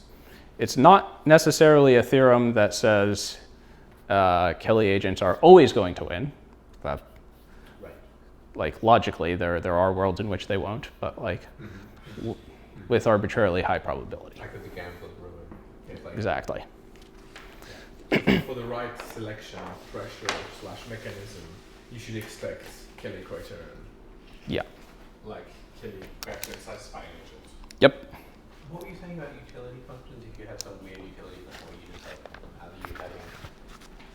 not necessarily a theorem that says Kelly agents are always going to win. Like logically, there are worlds in which they won't, but like with arbitrarily high probability. Like with the gambler's ruin. It's like Exactly. For the right selection, pressure / mechanism, you should expect Kelly criterion. Yeah. Like Kelly criterion satisfying agents. Yep. What were you saying about utility functions? If you have some weird utility function where you just have other utility.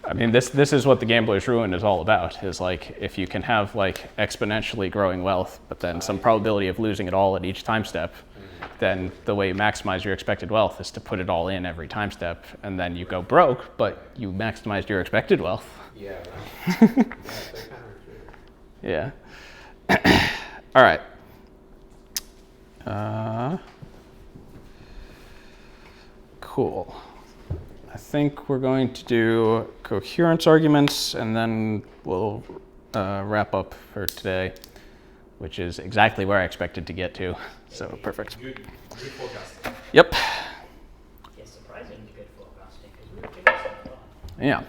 I mean, this is what the gambler's ruin is all about. Is like if you can have like exponentially growing wealth, but then some probability of losing it all at each time step, then the way you maximize your expected wealth is to put it all in every time step, and then you go broke, but you maximized your expected wealth. Yeah, right. Yeah, so counterintuitive. Yeah. All right. Cool. I think we're going to do coherence arguments, and then we'll wrap up for today, which is exactly where I expected to get to. So perfect. Good forecasting. Yep. It's surprisingly good forecasting because we were doing something a lot. Yeah.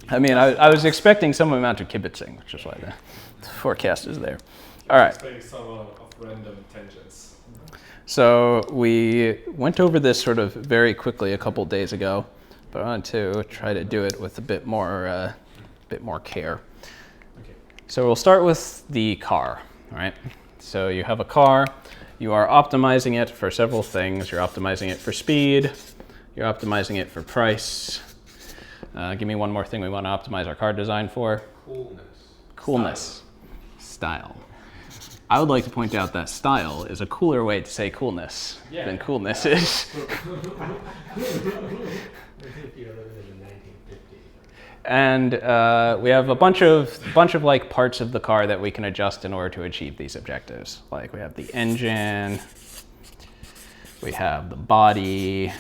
I mean, I was expecting some amount of kibitzing, which is why the forecast is there. All right. Expecting some of random tangents. So we went over this sort of very quickly a couple days ago, but I wanted to try to do it with a bit more care. Okay. So we'll start with the car, right? So you have a car, you are optimizing it for several things. You're optimizing it for speed, you're optimizing it for price. Give me one more thing we want to optimize our car design for. Coolness. Style. I would like to point out that style is a cooler way to say coolness than coolness is. And we have a bunch of like parts of the car that we can adjust in order to achieve these objectives. Like we have the engine, we have the body,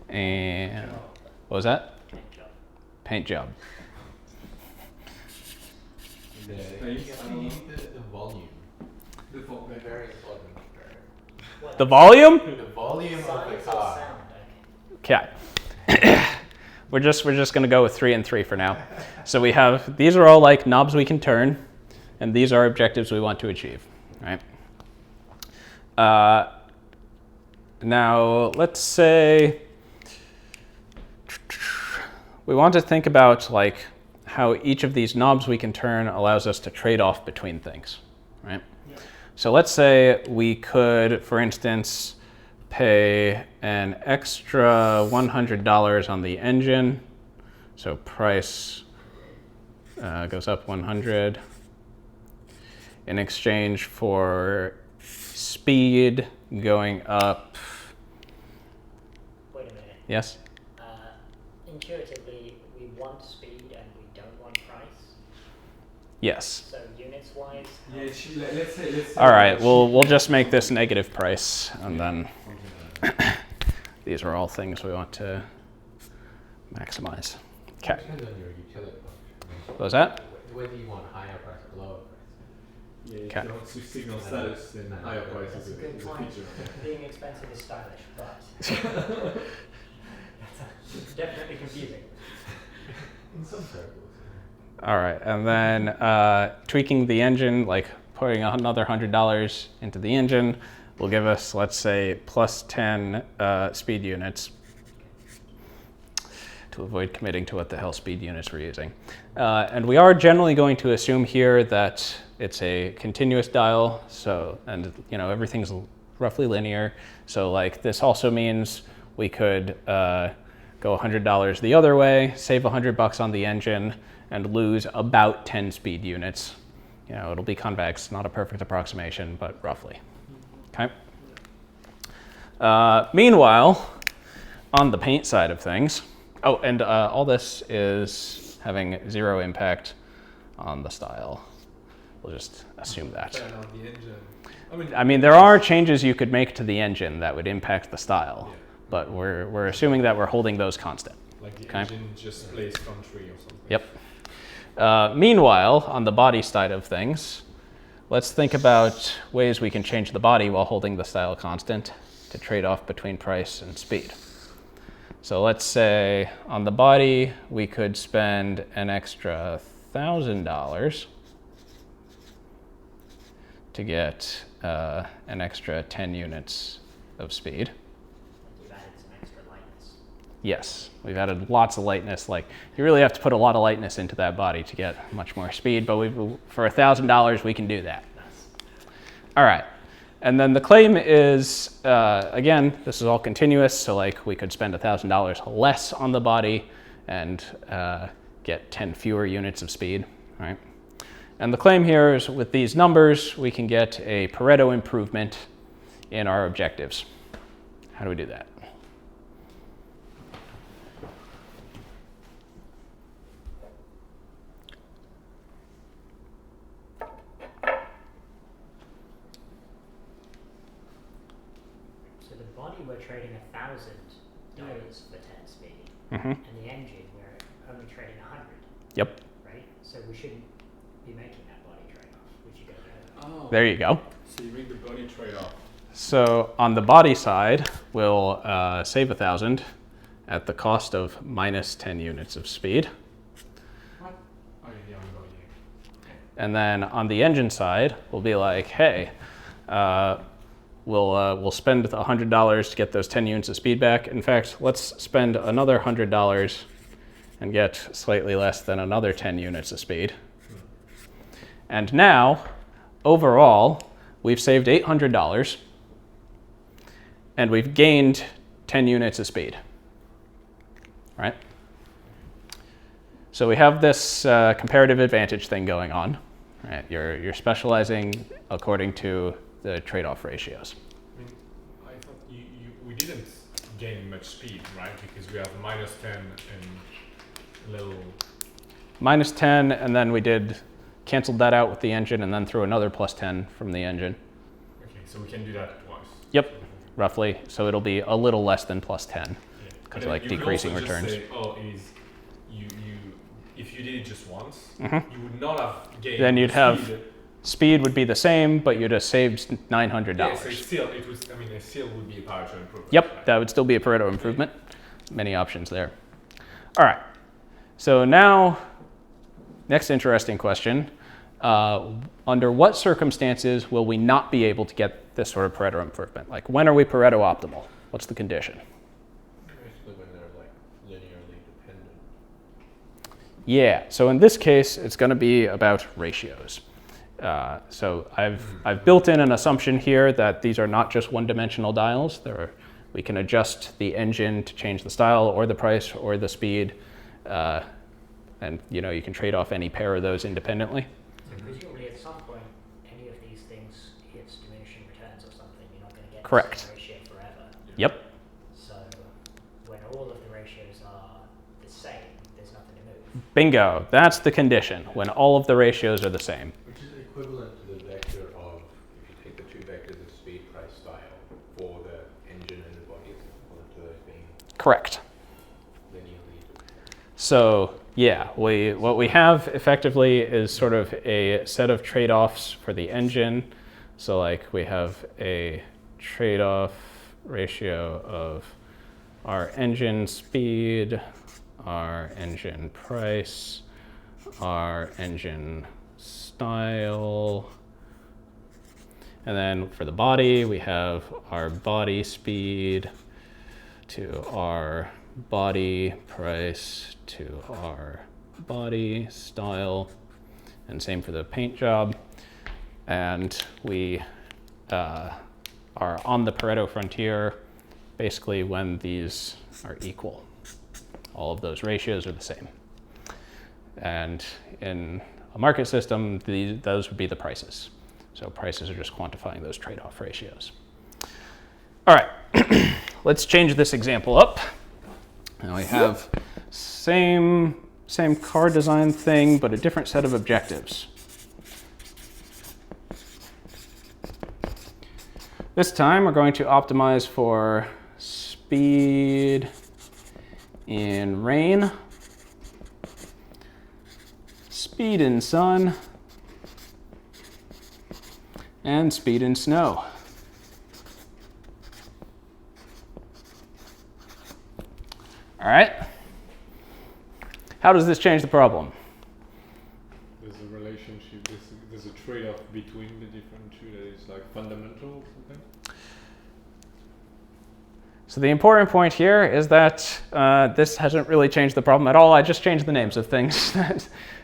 and what was that? Paint job. You need the volume. The Very important. The volume? The volume of the Size or car. sound? Okay. We're just going to go with 3 and 3 for now. So we have, these are all like knobs we can turn, and these are objectives we want to achieve, right? Now, let's say we want to think about like how each of these knobs we can turn allows us to trade off between things, right? Yeah. So let's say we could, for instance, pay an extra $100 on the engine. So price goes up 100 in exchange for speed going up Yes? Intuitively, we want speed and we don't want price. Yes. So units wise, Yeah, let's say. All right, we'll just make this negative price, and then Something like that. these are all things we want to maximize. Okay. Depends on your utility function. What was that? Whether you want higher price or lower price. Yeah, if Okay. you want to signal status, then higher price that's is a good a point. feature. Being expensive is stylish, but that's definitely confusing. In some circles. All right, and then tweaking the engine, like putting another $100 into the engine, will give us, let's say, plus 10 speed units, to avoid committing to what the hell speed units we're using. And we are generally going to assume here that it's a continuous dial, so, and everything's roughly linear. So like this also means we could go $100 the other way, save $100 on the engine, and lose about 10 speed units. It'll be convex, not a perfect approximation, but roughly. Okay. Meanwhile, on the paint side of things, oh, and all this is having 0 impact on the style. We'll just assume that. Fair enough, the engine. I mean, there are changes you could make to the engine that would impact the style, Yeah. but we're assuming that we're holding those constant. Like the Okay. engine just plays country or something. Yep. Meanwhile, on the body side of things, let's think about ways we can change the body while holding the style constant to trade off between price and speed. So let's say on the body, we could spend an extra $1,000 to get an extra 10 units of speed. You've added some extra lightness. Yes, we've added lots of lightness. Like, you really have to put a lot of lightness into that body to get much more speed, but for $1,000, we can do that. All right, and then the claim is, again, this is all continuous, so like we could spend $1,000 less on the body and get 10 fewer units of speed, right? And the claim here is with these numbers, we can get a Pareto improvement in our objectives. How do we do that? So the body we're trading $1,000 for 10 speed, Mm-hmm. and the engine we're only trading 100, Yep, right? So we shouldn't be making that body trade-off. We should go the other way. Oh. there you go. So you make the body trade-off. So on the body side, we'll save 1,000 at the cost of minus 10 units of speed. What? Oh yeah, on the body. And then on the engine side, we'll be like, hey, we'll spend $100 to get those 10 units of speed back. In fact, let's spend another $100 and get slightly less than another 10 units of speed. And now, overall, we've saved $800 and we've gained 10 units of speed, right? So we have this comparative advantage thing going on, right? You're specializing according to the trade-off ratios. I mean, I thought we didn't gain much speed, right? Because we have minus 10 and a little. Minus 10, and then we canceled that out with the engine and then threw another plus 10 from the engine. Okay, so we can do that twice. Yep, roughly. So it'll be a little less than plus 10. Yeah. Because But like you could decreasing also just returns. Say, oh, it is if you did it just once, Mhm. you would not have gained. Then you'd have speed. Speed would be the same, but you'd have saved $900. Yeah, so it still would be a Pareto improvement. Yep, right? that would still be a Pareto improvement. Many options there. All right, so now, next interesting question. Under what circumstances will we not be able to get this sort of Pareto improvement? Like, when are we Pareto optimal? What's the condition? Especially when they're like linearly dependent. Yeah, so in this case, it's going to be about ratios. So I've built in an assumption here that these are not just one-dimensional dials. We can adjust the engine to change the style or the price or the speed, and you can trade off any pair of those independently. So presumably at some point, any of these things hits diminishing returns or something. You're not going to get Correct. the same ratio forever. Yep. So when all of the ratios are the same, there's nothing to move. Bingo. That's the condition, when all of the ratios are the same. Which is equivalent to the vector of, if you take the two vectors of speed, price, style, for the engine and the body, is equivalent to those being Correct. linearly dependent. So yeah, what we have effectively is sort of a set of trade-offs for the engine. So like we have a trade-off ratio of our engine speed, our engine price, our engine style, and then for the body we have our body speed to our body price to our body style, and same for the paint job. And we are on the Pareto frontier basically when these are equal. All of those ratios are the same. And in a market system, those would be the prices. So prices are just quantifying those trade-off ratios. All right, let's change this example up. Now we have same car design thing, but a different set of objectives. This time we're going to optimize for speed in rain, speed in sun, and speed in snow. All right. How does this change the problem? There's a relationship, there's a trade-off between the different two that is like fundamental or something? So the important point here is that this hasn't really changed the problem at all. I just changed the names of things.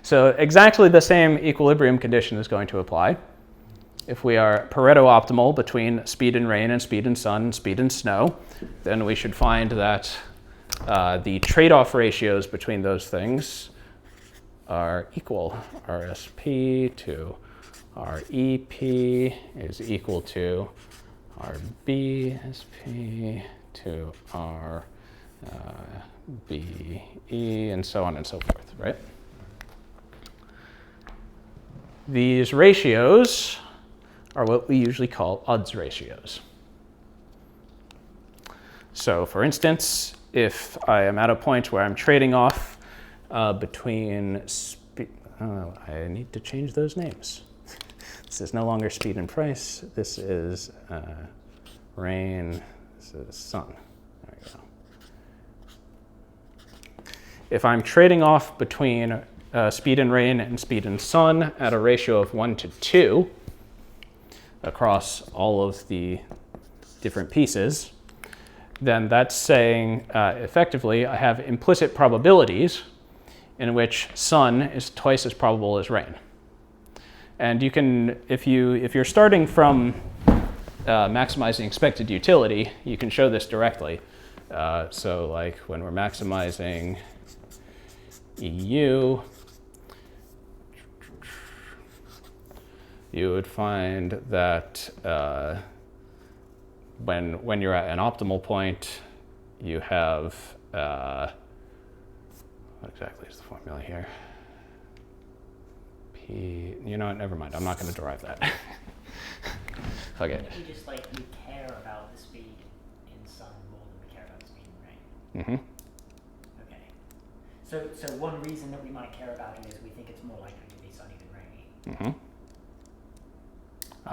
So exactly the same equilibrium condition is going to apply. If we are Pareto optimal between speed in rain and speed in sun and speed in snow, then we should find that the trade-off ratios between those things are equal. RSP to REP is equal to RBSP to RBE, and so on and so forth, right? These ratios are what we usually call odds ratios. So for instance, if I am at a point where I'm trading off between I need to change those names. This is no longer speed and price. This is rain. This is sun. There you go. If I'm trading off between speed and rain and speed and sun at a ratio of 1 to 2 across all of the different pieces, then that's saying effectively I have implicit probabilities in which sun is twice as probable as rain. And you can, if you're starting from maximizing expected utility, you can show this directly. So like when we're maximizing EU, you would find that when you're at an optimal point, you have, what exactly is the formula here? P, you know what, never mind, I'm not going to derive that. Okay. If you just like, we care about the speed in sun more than we care about the speed in rain. Mm-hmm. Okay. So one reason that we might care about it is we think it's more likely to be sunny than rainy. Mm-hmm.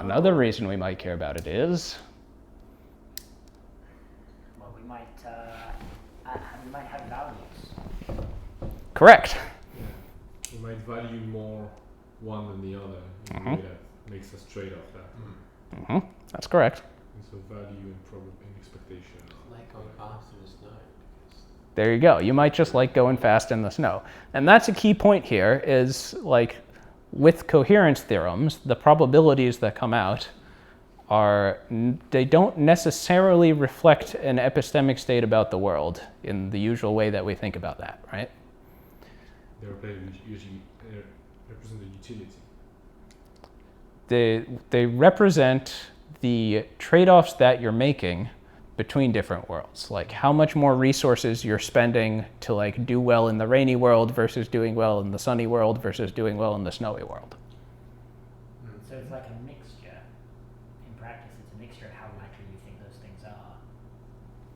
Another reason we might care about it is, Well, we might have values. correct. We might value more one than the other in a way that makes us trade off that. Mm-hmm. That's correct. And so value and expectation. Like going fast in the snow. There you go. You might just like going fast in the snow. And that's a key point here is like with coherence theorems, the probabilities that come out they don't necessarily reflect an epistemic state about the world in the usual way that we think about that, right? They usually represent the utility. They represent the trade-offs that you're making between different worlds. Like how much more resources you're spending to like do well in the rainy world versus doing well in the sunny world versus doing well in the snowy world. So it's like a mixture. In practice, it's a mixture of how likely you think those things are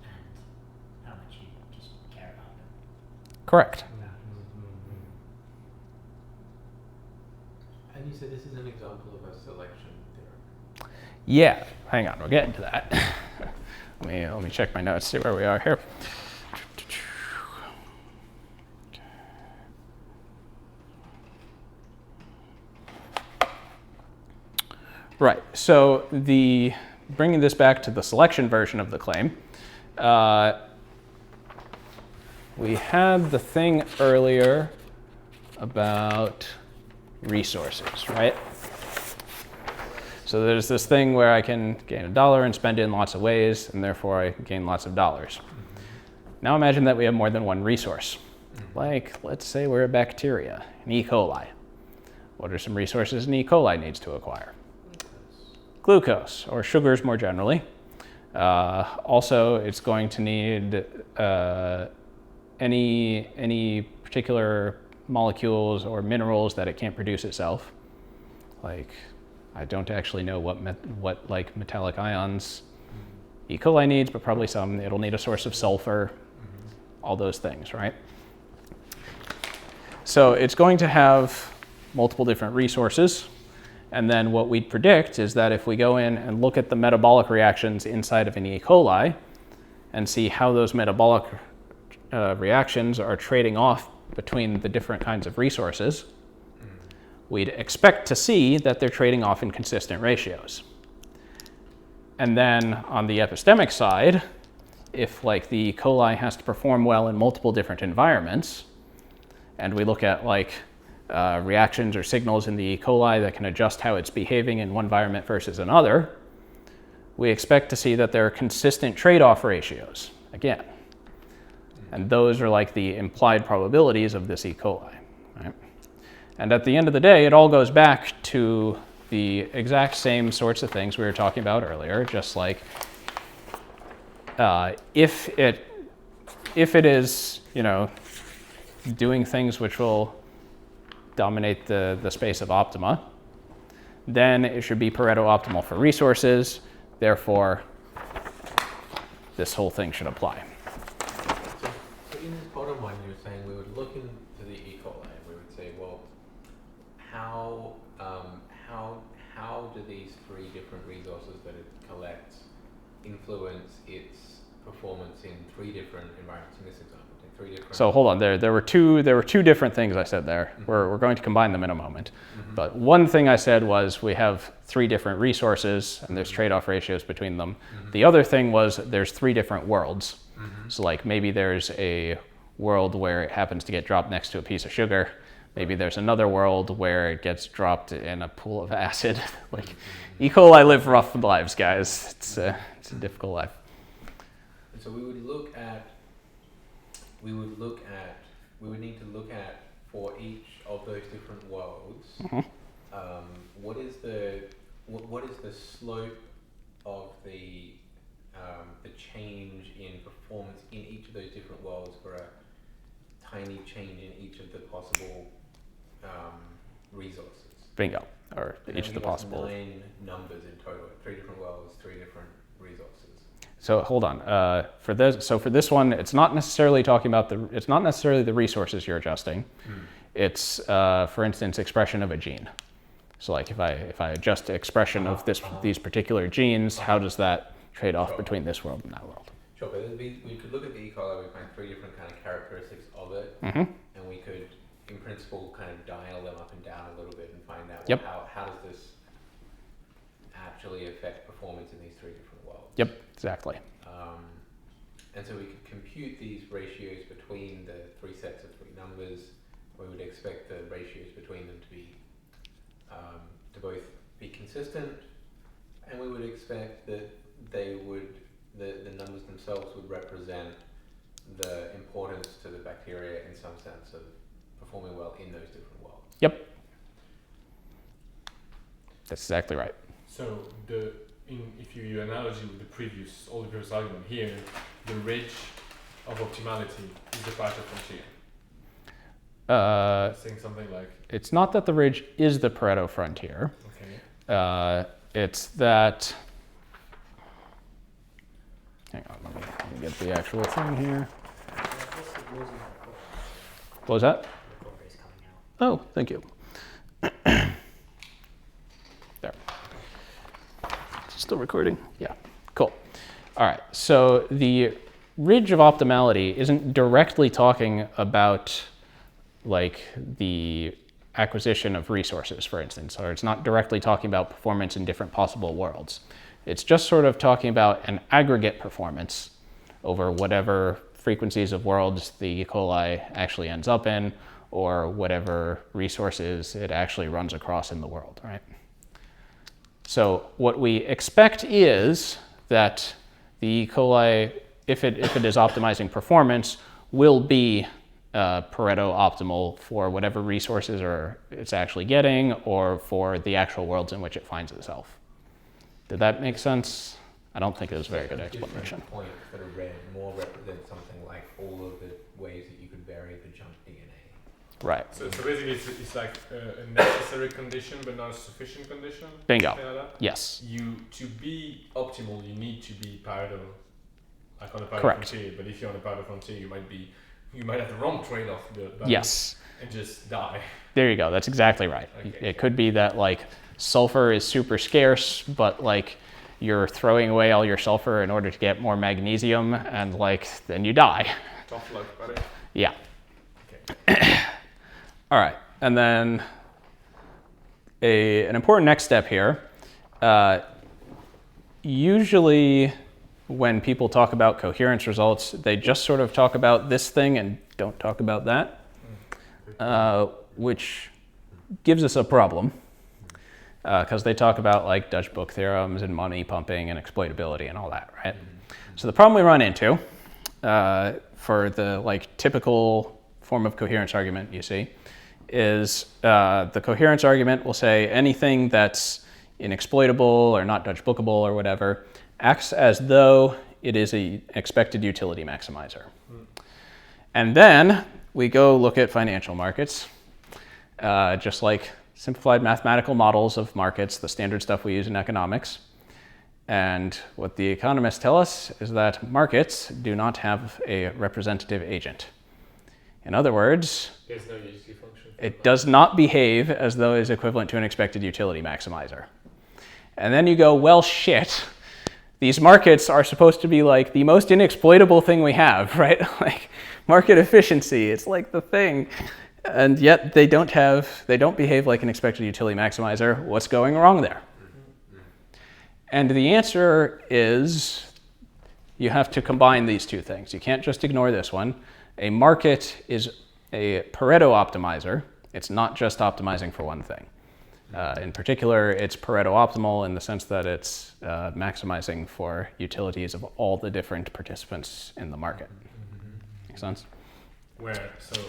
and how much you just care about them. Correct. And you said this is an example of a selection theorem. Yeah, hang on, we'll get into that. let me check my notes, see where we are here. Right, so bringing this back to the selection version of the claim, we had the thing earlier about resources, right? So there's this thing where I can gain $1 and spend it in lots of ways, and therefore I gain lots of dollars. Now imagine that we have more than one resource. Like, let's say we're a bacteria, an E. coli. What are some resources an E. coli needs to acquire? Glucose, or sugars more generally. Also, it's going to need any particular molecules or minerals that it can't produce itself. Like, I don't actually know what like metallic ions E. coli needs, but probably some. It'll need a source of sulfur, all those things, right? So it's going to have multiple different resources. And then what we'd predict is that if we go in and look at the metabolic reactions inside of an E. coli and see how those metabolic reactions are trading off between the different kinds of resources, we'd expect to see that they're trading off in consistent ratios. And then on the epistemic side, if like the E. coli has to perform well in multiple different environments, and we look at like reactions or signals in the E. coli that can adjust how it's behaving in one environment versus another, we expect to see that there are consistent trade-off ratios, again. And those are like the implied probabilities of this E. coli, right? And at the end of the day, it all goes back to the exact same sorts of things we were talking about earlier, just like if it is, doing things which will dominate the space of optima, then it should be Pareto optimal for resources. Therefore, this whole thing should apply. So in this bottom one, you're saying we would look into the E. coli and we would say, well, how do these three different resources that it collects influence its performance in three different environments in this example? Three different. So hold on, there were two different things I said there. Mm-hmm. We're going to combine them in a moment. Mm-hmm. But one thing I said was we have three different resources and there's trade-off ratios between them. Mm-hmm. The other thing was there's three different worlds. Mm-hmm. So like maybe there's a world where it happens to get dropped next to a piece of sugar. Maybe there's another world where it gets dropped in a pool of acid. Like E. coli live rough lives, guys. It's a difficult life. And so we would need to look at for each of those different worlds, Mm-hmm. what is the slope of the change in performance in each of those different worlds for a tiny change in each of the possible resources. Bingo. Or And each then of the give us possible. 9 numbers in total, 3 different worlds, 3 different resources. So hold on. For this one, it's not necessarily the resources you're adjusting. It's, for instance, expression of a gene. So like if I adjust the expression of these particular genes, how does that trade off between this world and that world? Sure, but we could look at the E. coli, we find 3 different kind of characteristics of it, Mm-hmm. and we could, in principle, kind of dial them up and down a little bit and find out Yep. how does this actually affect performance in these 3 different worlds. Yep, exactly. And so we could compute these ratios between the 3 sets of 3 numbers. We would expect the ratios between them to be to both be consistent, and we would expect that the numbers themselves would represent the importance to the bacteria in some sense of performing well in those different worlds. Yep. That's exactly right. So the if you analogy with all the previous argument here, the ridge of optimality is the Pareto frontier. Saying something like, It's not that the ridge is the Pareto frontier. okay, It's that. Hang on, let me get the actual thing here. What was that? The recorder is coming out. Oh, thank you. There. Still recording? Yeah, cool. All right, so the ridge of optimality isn't directly talking about like the acquisition of resources, for instance, or it's not directly talking about performance in different possible worlds. It's just sort of talking about an aggregate performance over whatever frequencies of worlds the E. coli actually ends up in, or whatever resources it actually runs across in the world, right? So what we expect is that the E. coli, if it is optimizing performance, will be Pareto optimal for whatever resources it's actually getting, or for the actual worlds in which it finds itself. Did that make sense? I don't think it was a very good explanation. Points that are red more represent something like all of the ways that you could vary the junk DNA. Right. so basically it's like a necessary condition but not a sufficient condition. Bingo. Something like that. Yes. To be optimal, you need to be Pareto, like on the Pareto Correct. frontier. But if you're on the Pareto frontier, you might have the wrong trade-off. Yes. And just die. There you go. That's exactly right. Okay. It could be that like sulfur is super scarce, but like you're throwing away all your sulfur in order to get more magnesium, and like then you die. Tough luck, buddy. Yeah. Okay. All right. And then an important next step here. Usually when people talk about coherence results, they just sort of talk about this thing and don't talk about that, which gives us a problem, because they talk about like Dutch book theorems and money pumping and exploitability and all that, right? So the problem we run into for the like typical form of coherence argument you see is the coherence argument will say anything that's inexploitable or not Dutch bookable or whatever acts as though it is an expected utility maximizer. And then we go look at financial markets, just like simplified mathematical models of markets, the standard stuff we use in economics. And what the economists tell us is that markets do not have a representative agent. In other words, There's no UGC function. it does not behave as though it is equivalent to an expected utility maximizer. And then you go, well, shit. These markets are supposed to be like the most inexploitable thing we have, right? Like market efficiency, it's like the thing. And yet they don't behave like an expected utility maximizer. What's going wrong there? And the answer is you have to combine these two things. You can't just ignore this one. A market is a Pareto optimizer. It's not just optimizing for one thing. In particular, it's Pareto optimal in the sense that it's maximizing for utilities of all the different participants in the market. Make sense? So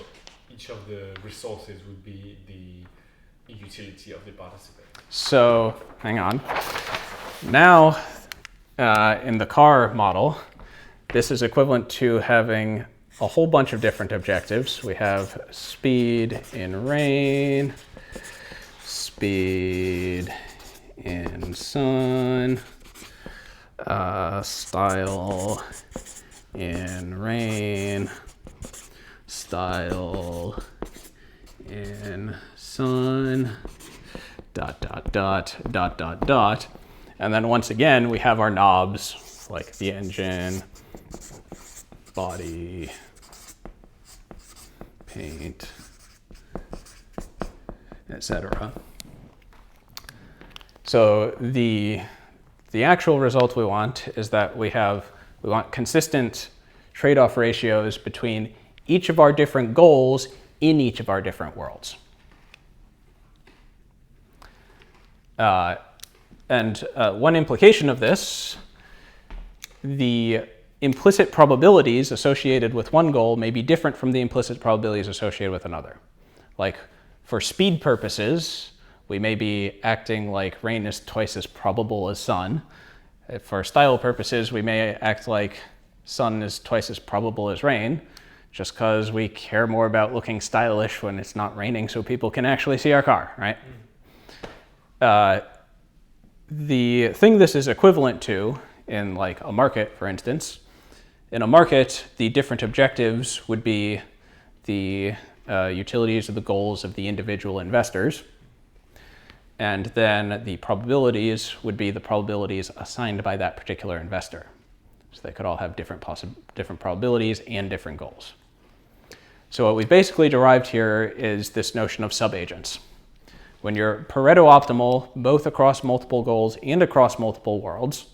each of the resources would be the utility of the participant. So, hang on. Now, in the car model, this is equivalent to having a whole bunch of different objectives. We have speed in rain, speed in sun, style in rain, style in sun, ... And then once again, we have our knobs like the engine, body, paint, etc. So the actual result we want is that we want consistent trade-off ratios between each of our different goals in each of our different worlds. One implication of this, the implicit probabilities associated with one goal may be different from the implicit probabilities associated with another. Like for speed purposes, we may be acting like rain is twice as probable as sun, For style purposes, we may act like sun is twice as probable as rain, just because we care more about looking stylish when it's not raining so people can actually see our car, right? The thing this is equivalent to in like a market, for instance, in a market, the different objectives would be the utilities or the goals of the individual investors. And then the probabilities would be the probabilities assigned by that particular investor. So they could all have different probabilities and different goals. So what we've basically derived here is this notion of subagents. When you're Pareto optimal, both across multiple goals and across multiple worlds,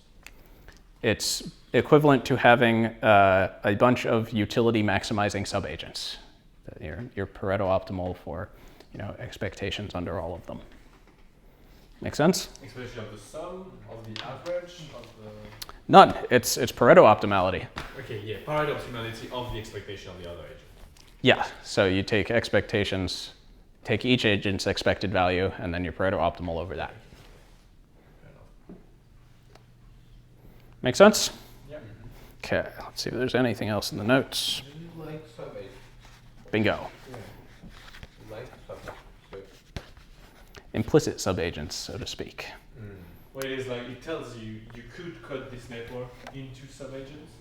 it's equivalent to having a bunch of utility maximizing subagents. You're Pareto optimal for, expectations under all of them. Make sense? Expectation of the sum, of the average, of the... None. It's Pareto optimality. Okay, yeah, Pareto optimality of the expectation of the other agent. Yeah, so you take expectations, take each agent's expected value, and then you're Pareto optimal over that. Fair enough. Make sense? Yeah. Okay, let's see if there's anything else in the notes. Do you like subagents? Bingo. You like subagents? Implicit subagents, so to speak. Well, it is like, it tells you, you could cut this network into subagents,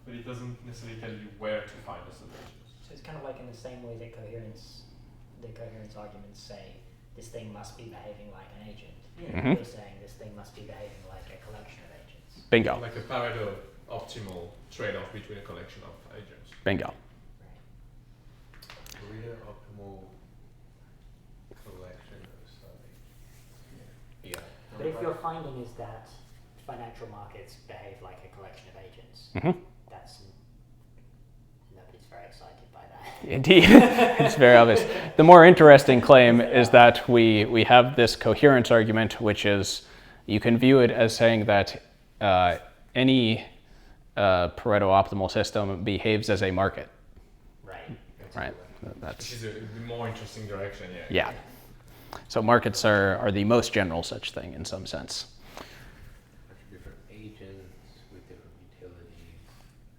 but it doesn't necessarily tell you where to find the subagents. So it's kind of like in the same way that the coherence arguments say this thing must be behaving like an agent. Yeah. Mhm. You're saying this thing must be behaving like a collection of agents. Bingo. Like a Pareto optimal trade-off between a collection of agents. Bingo. Pareto optimal collection of subagents. Yeah. But if your finding is that financial markets behave like a collection of agents, Mhm. nobody's very excited by that. Indeed, it's very obvious. The more interesting claim is that we have this coherence argument, which is you can view it as saying that any Pareto optimal system behaves as a market, Right. right? Which That's is a more interesting direction, yeah. yeah. So markets are the most general such thing in some sense. Bunch of different agents with different utilities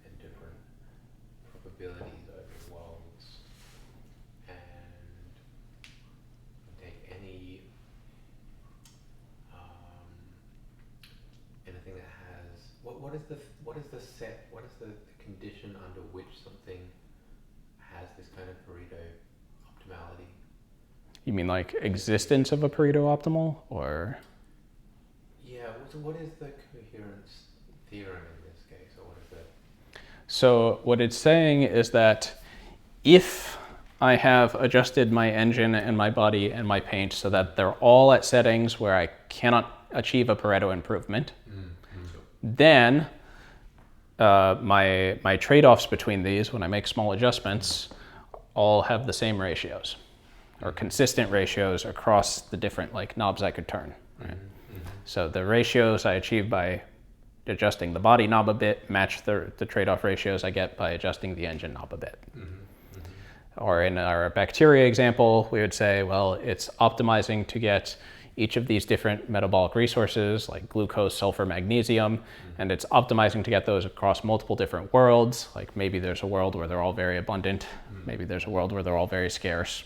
and different probabilities over worlds, and take anything that has what is the condition under which something has this kind of Pareto optimality? You mean like existence of a Pareto optimal, or? Yeah, so what is the coherence theorem in this case, or what is it? So what it's saying is that if I have adjusted my engine and my body and my paint so that they're all at settings where I cannot achieve a Pareto improvement, then my trade-offs between these, when I make small adjustments, all have the same ratios or consistent ratios across the different knobs I could turn. Right? So the ratios I achieve by adjusting the body knob a bit match the trade-off ratios I get by adjusting the engine knob a bit. Or in our bacteria example, we would say, well, it's optimizing to get each of these different metabolic resources like glucose, sulfur, magnesium, and it's optimizing to get those across multiple different worlds. Like maybe there's a world where they're all very abundant, maybe there's a world where they're all very scarce.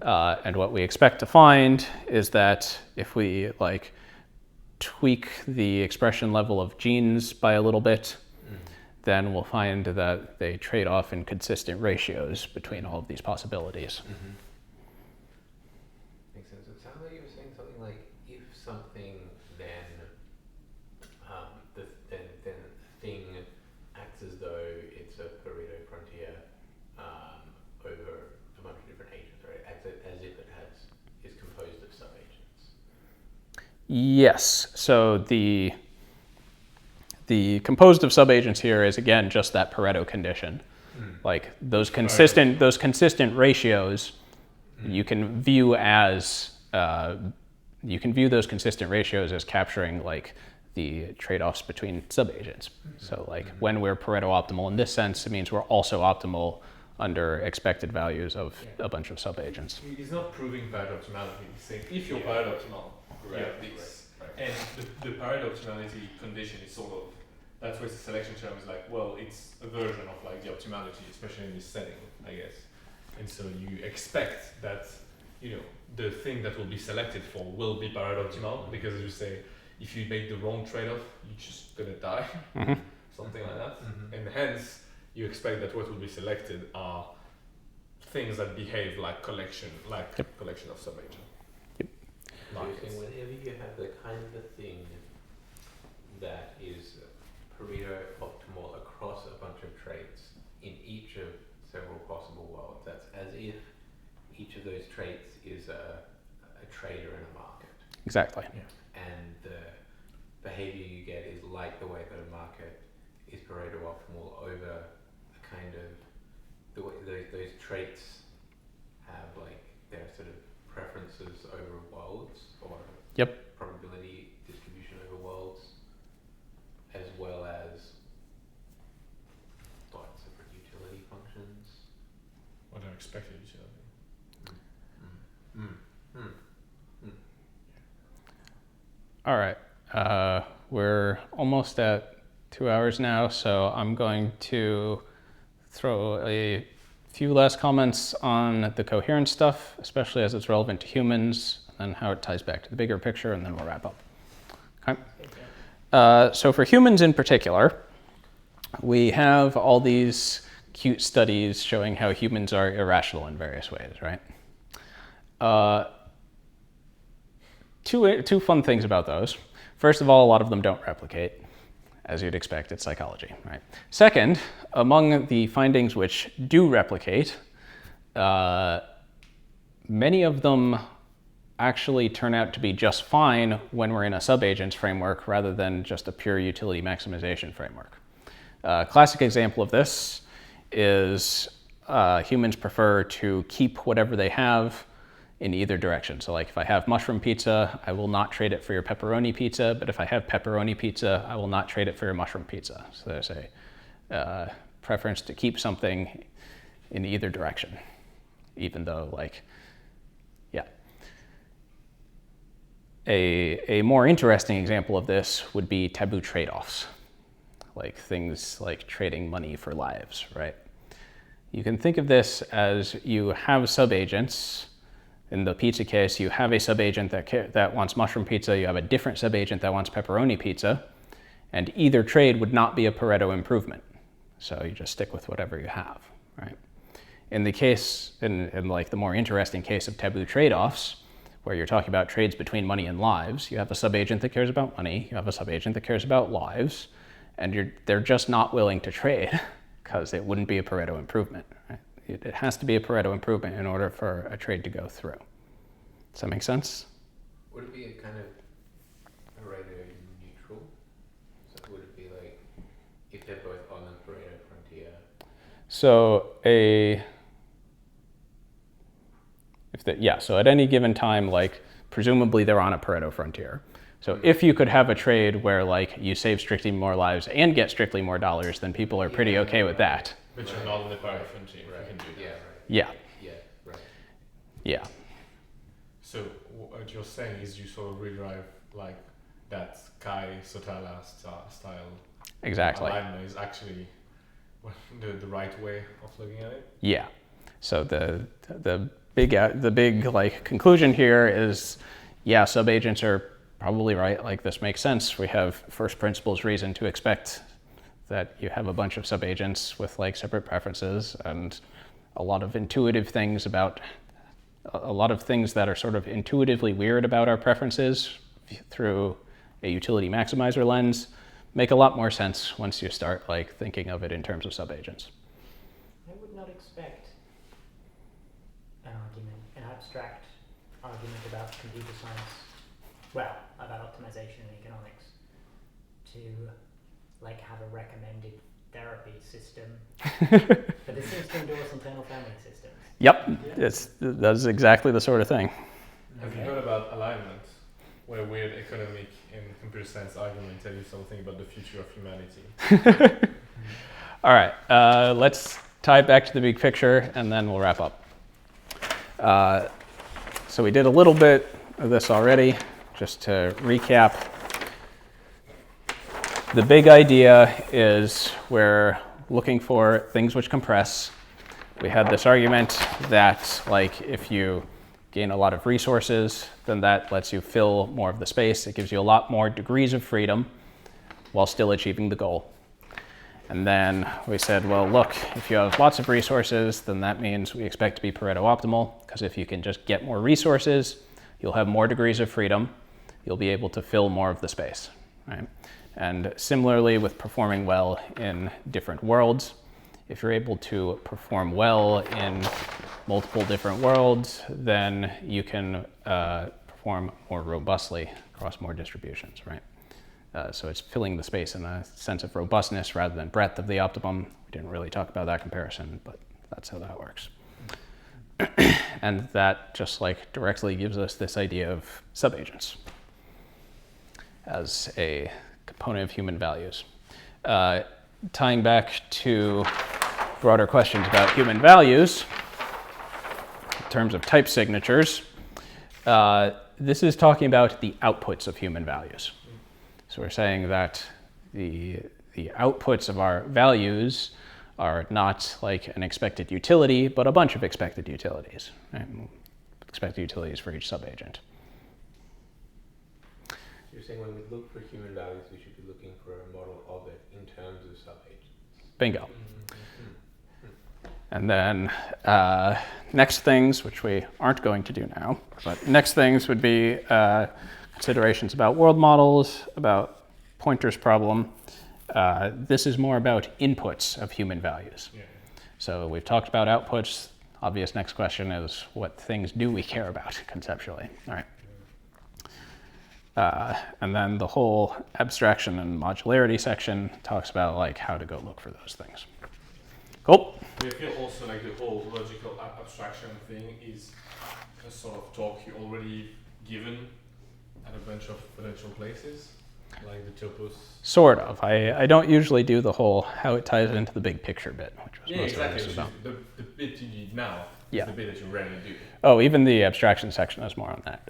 And what we expect to find is that if we tweak the expression level of genes by a little bit, then we'll find that they trade off in consistent ratios between all of these possibilities. Makes sense. It sounds like you were saying something like if something then the thing acts as though it's a Pareto frontier over a bunch of different agents, right? Acts as if it is composed of subagents. Yes. So the composed of subagents here is again just that Pareto condition. Like those consistent ratios, you can view as those consistent ratios as capturing the trade-offs between subagents. So when we're Pareto optimal in this sense, it means we're also optimal under expected values of a bunch of subagents. It's not proving Pareto optimality. It's saying if you're Pareto optimal, you have this. Right. And the Pareto optimality condition is sort of, that's where the selection term is like, well, it's a version of like the optimality, especially in this setting, I guess. And so you expect that, the thing that will be selected for will be Pareto optimal, because as you say, if you make the wrong trade-off, you're just gonna die, something like that. And hence, you expect that what will be selected are things that behave like collection of subagents. So you're saying whenever you have the kind of a thing that is Pareto optimal across a bunch of traits in each of several possible worlds, that's as if each of those traits is a trader in a market. Exactly. And the behavior you get is like the way that a market is Pareto optimal over a kind of the way those traits have like their sort of preferences over worlds or probability distribution over worlds, as well as separate utility functions. What are expected utility? All right. We're almost at 2 hours now, so I'm going to throw a few last comments on the coherence stuff, especially as it's relevant to humans, and how it ties back to the bigger picture, and then we'll wrap up. Okay. So for humans in particular, we have all these cute studies showing how humans are irrational in various ways, right? Two fun things about those. First of all, a lot of them don't replicate. As you'd expect, it's psychology, right? Second, among the findings which do replicate, many of them actually turn out to be just fine when we're in a subagents framework rather than just a pure utility maximization framework. A classic example of this is humans prefer to keep whatever they have in either direction. So like if I have mushroom pizza, I will not trade it for your pepperoni pizza, but if I have pepperoni pizza, I will not trade it for your mushroom pizza. So there's a preference to keep something in either direction, even though A more interesting example of this would be taboo trade-offs, like things like trading money for lives, right? You can think of this as you have subagents. In the pizza case, you have a subagent that wants mushroom pizza, you have a different subagent that wants pepperoni pizza, and either trade would not be a Pareto improvement. So you just stick with whatever you have, right? In the case, in like the more interesting case of taboo trade-offs, where you're talking about trades between money and lives, you have a subagent that cares about money, you have a subagent that cares about lives, and they're just not willing to trade because it wouldn't be a Pareto improvement, right? It has to be a Pareto improvement in order for a trade to go through. Does that make sense? Would it be a kind of Pareto neutral? So would it be like if they're both on the Pareto frontier? So so at any given time, like presumably they're on a Pareto frontier. So if you could have a trade where like you save strictly more lives and get strictly more dollars, then people are pretty okay with that. But you're not on the Pareto frontier. Right. You can do that. Yeah. Yeah. Right. Yeah. So what you're saying is you sort of redrive like that Kai Sotala style Exactly. alignment is actually the right way of looking at it. Yeah. So the big like conclusion here is, subagents are probably right. Like this makes sense. We have first principles reason to expect that you have a bunch of subagents with like separate preferences and a lot of intuitive things about a lot of things that are sort of intuitively weird about our preferences through a utility maximizer lens make a lot more sense once you start like thinking of it in terms of subagents. I would not expect an abstract argument about computer science, about optimization and economics, to like have a recommended therapy system, but it seems to endorse internal family systems. Yep, that's exactly the sort of thing. Have you heard about alignment, where weird economic and computer science argument tell you something about the future of humanity? All right, let's tie it back to the big picture and then we'll wrap up. So we did a little bit of this already. just to recap, the big idea is we're looking for things which compress. We had this argument that like if you gain a lot of resources, then that lets you fill more of the space. It gives you a lot more degrees of freedom while still achieving the goal. And then we said, well, look, if you have lots of resources, then that means we expect to be Pareto optimal, because if you can just get more resources, you'll have more degrees of freedom. You'll be able to fill more of the space, right? And similarly with performing well in different worlds, if you're able to perform well in multiple different worlds, then you can perform more robustly across more distributions, right? So it's filling the space in a sense of robustness rather than breadth of the optimum. We didn't really talk about that comparison, but that's how that works. And that just like directly gives us this idea of subagents as a component of human values. Tying back to broader questions about human values, in terms of type signatures, this is talking about the outputs of human values. So we're saying that the outputs of our values are not like an expected utility, but a bunch of expected utilities, right? Expected utilities for each subagent. So you're saying when we look for human values, we should be looking for a model of it in terms of subagents. Bingo. And then next things, which we aren't going to do now, but next things would be considerations about world models, about Pointer's problem. This is more about inputs of human values. Yeah. So we've talked about outputs. Obvious next question is what things do we care about conceptually? All right. And then the whole abstraction and modularity section talks about like how to go look for those things. Cool. I feel also like the whole logical abstraction thing is a sort of talk you already given at a bunch of potential places, like the topos. Sort of. I don't usually do the whole how it ties into the big picture bit, which was most of what this was about. The bit you need now Yeah. is the bit that you rarely do. Oh, even the abstraction section is more on that.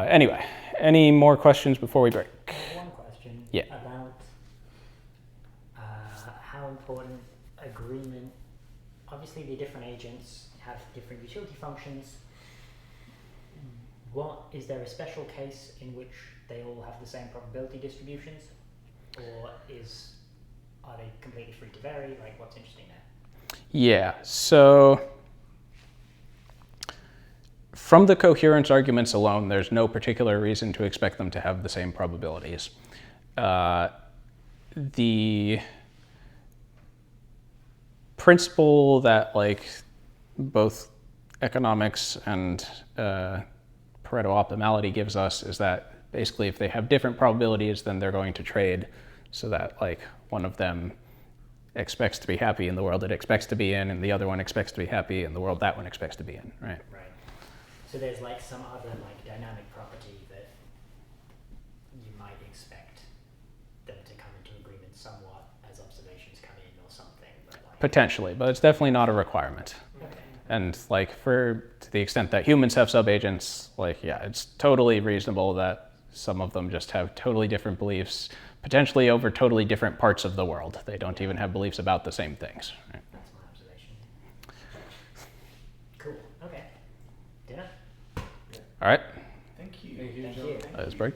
Anyway, any more questions before we break? One question Yeah. about how important agreement. Obviously, the different agents have different utility functions. Is there a special case in which they all have the same probability distributions, or are they completely free to vary? Like, what's interesting there? Yeah, so from the coherence arguments alone, there's no particular reason to expect them to have the same probabilities. The principle that like both economics and Pareto optimality gives us is that basically if they have different probabilities, then they're going to trade so that like one of them expects to be happy in the world it expects to be in, and the other one expects to be happy in the world that one expects to be in, right? Right. So there's like some other like dynamic property that you might expect them to come into agreement somewhat as observations come in or something, but like Potentially, but it's definitely not a requirement. okay. And like to the extent that humans have subagents, like yeah, it's totally reasonable that some of them just have totally different beliefs, potentially over totally different parts of the world. They don't even have beliefs about the same things. Right? That's my observation. Cool. Okay. Dinner? All right, Thank you. Thank you, Thank John. you. let's break.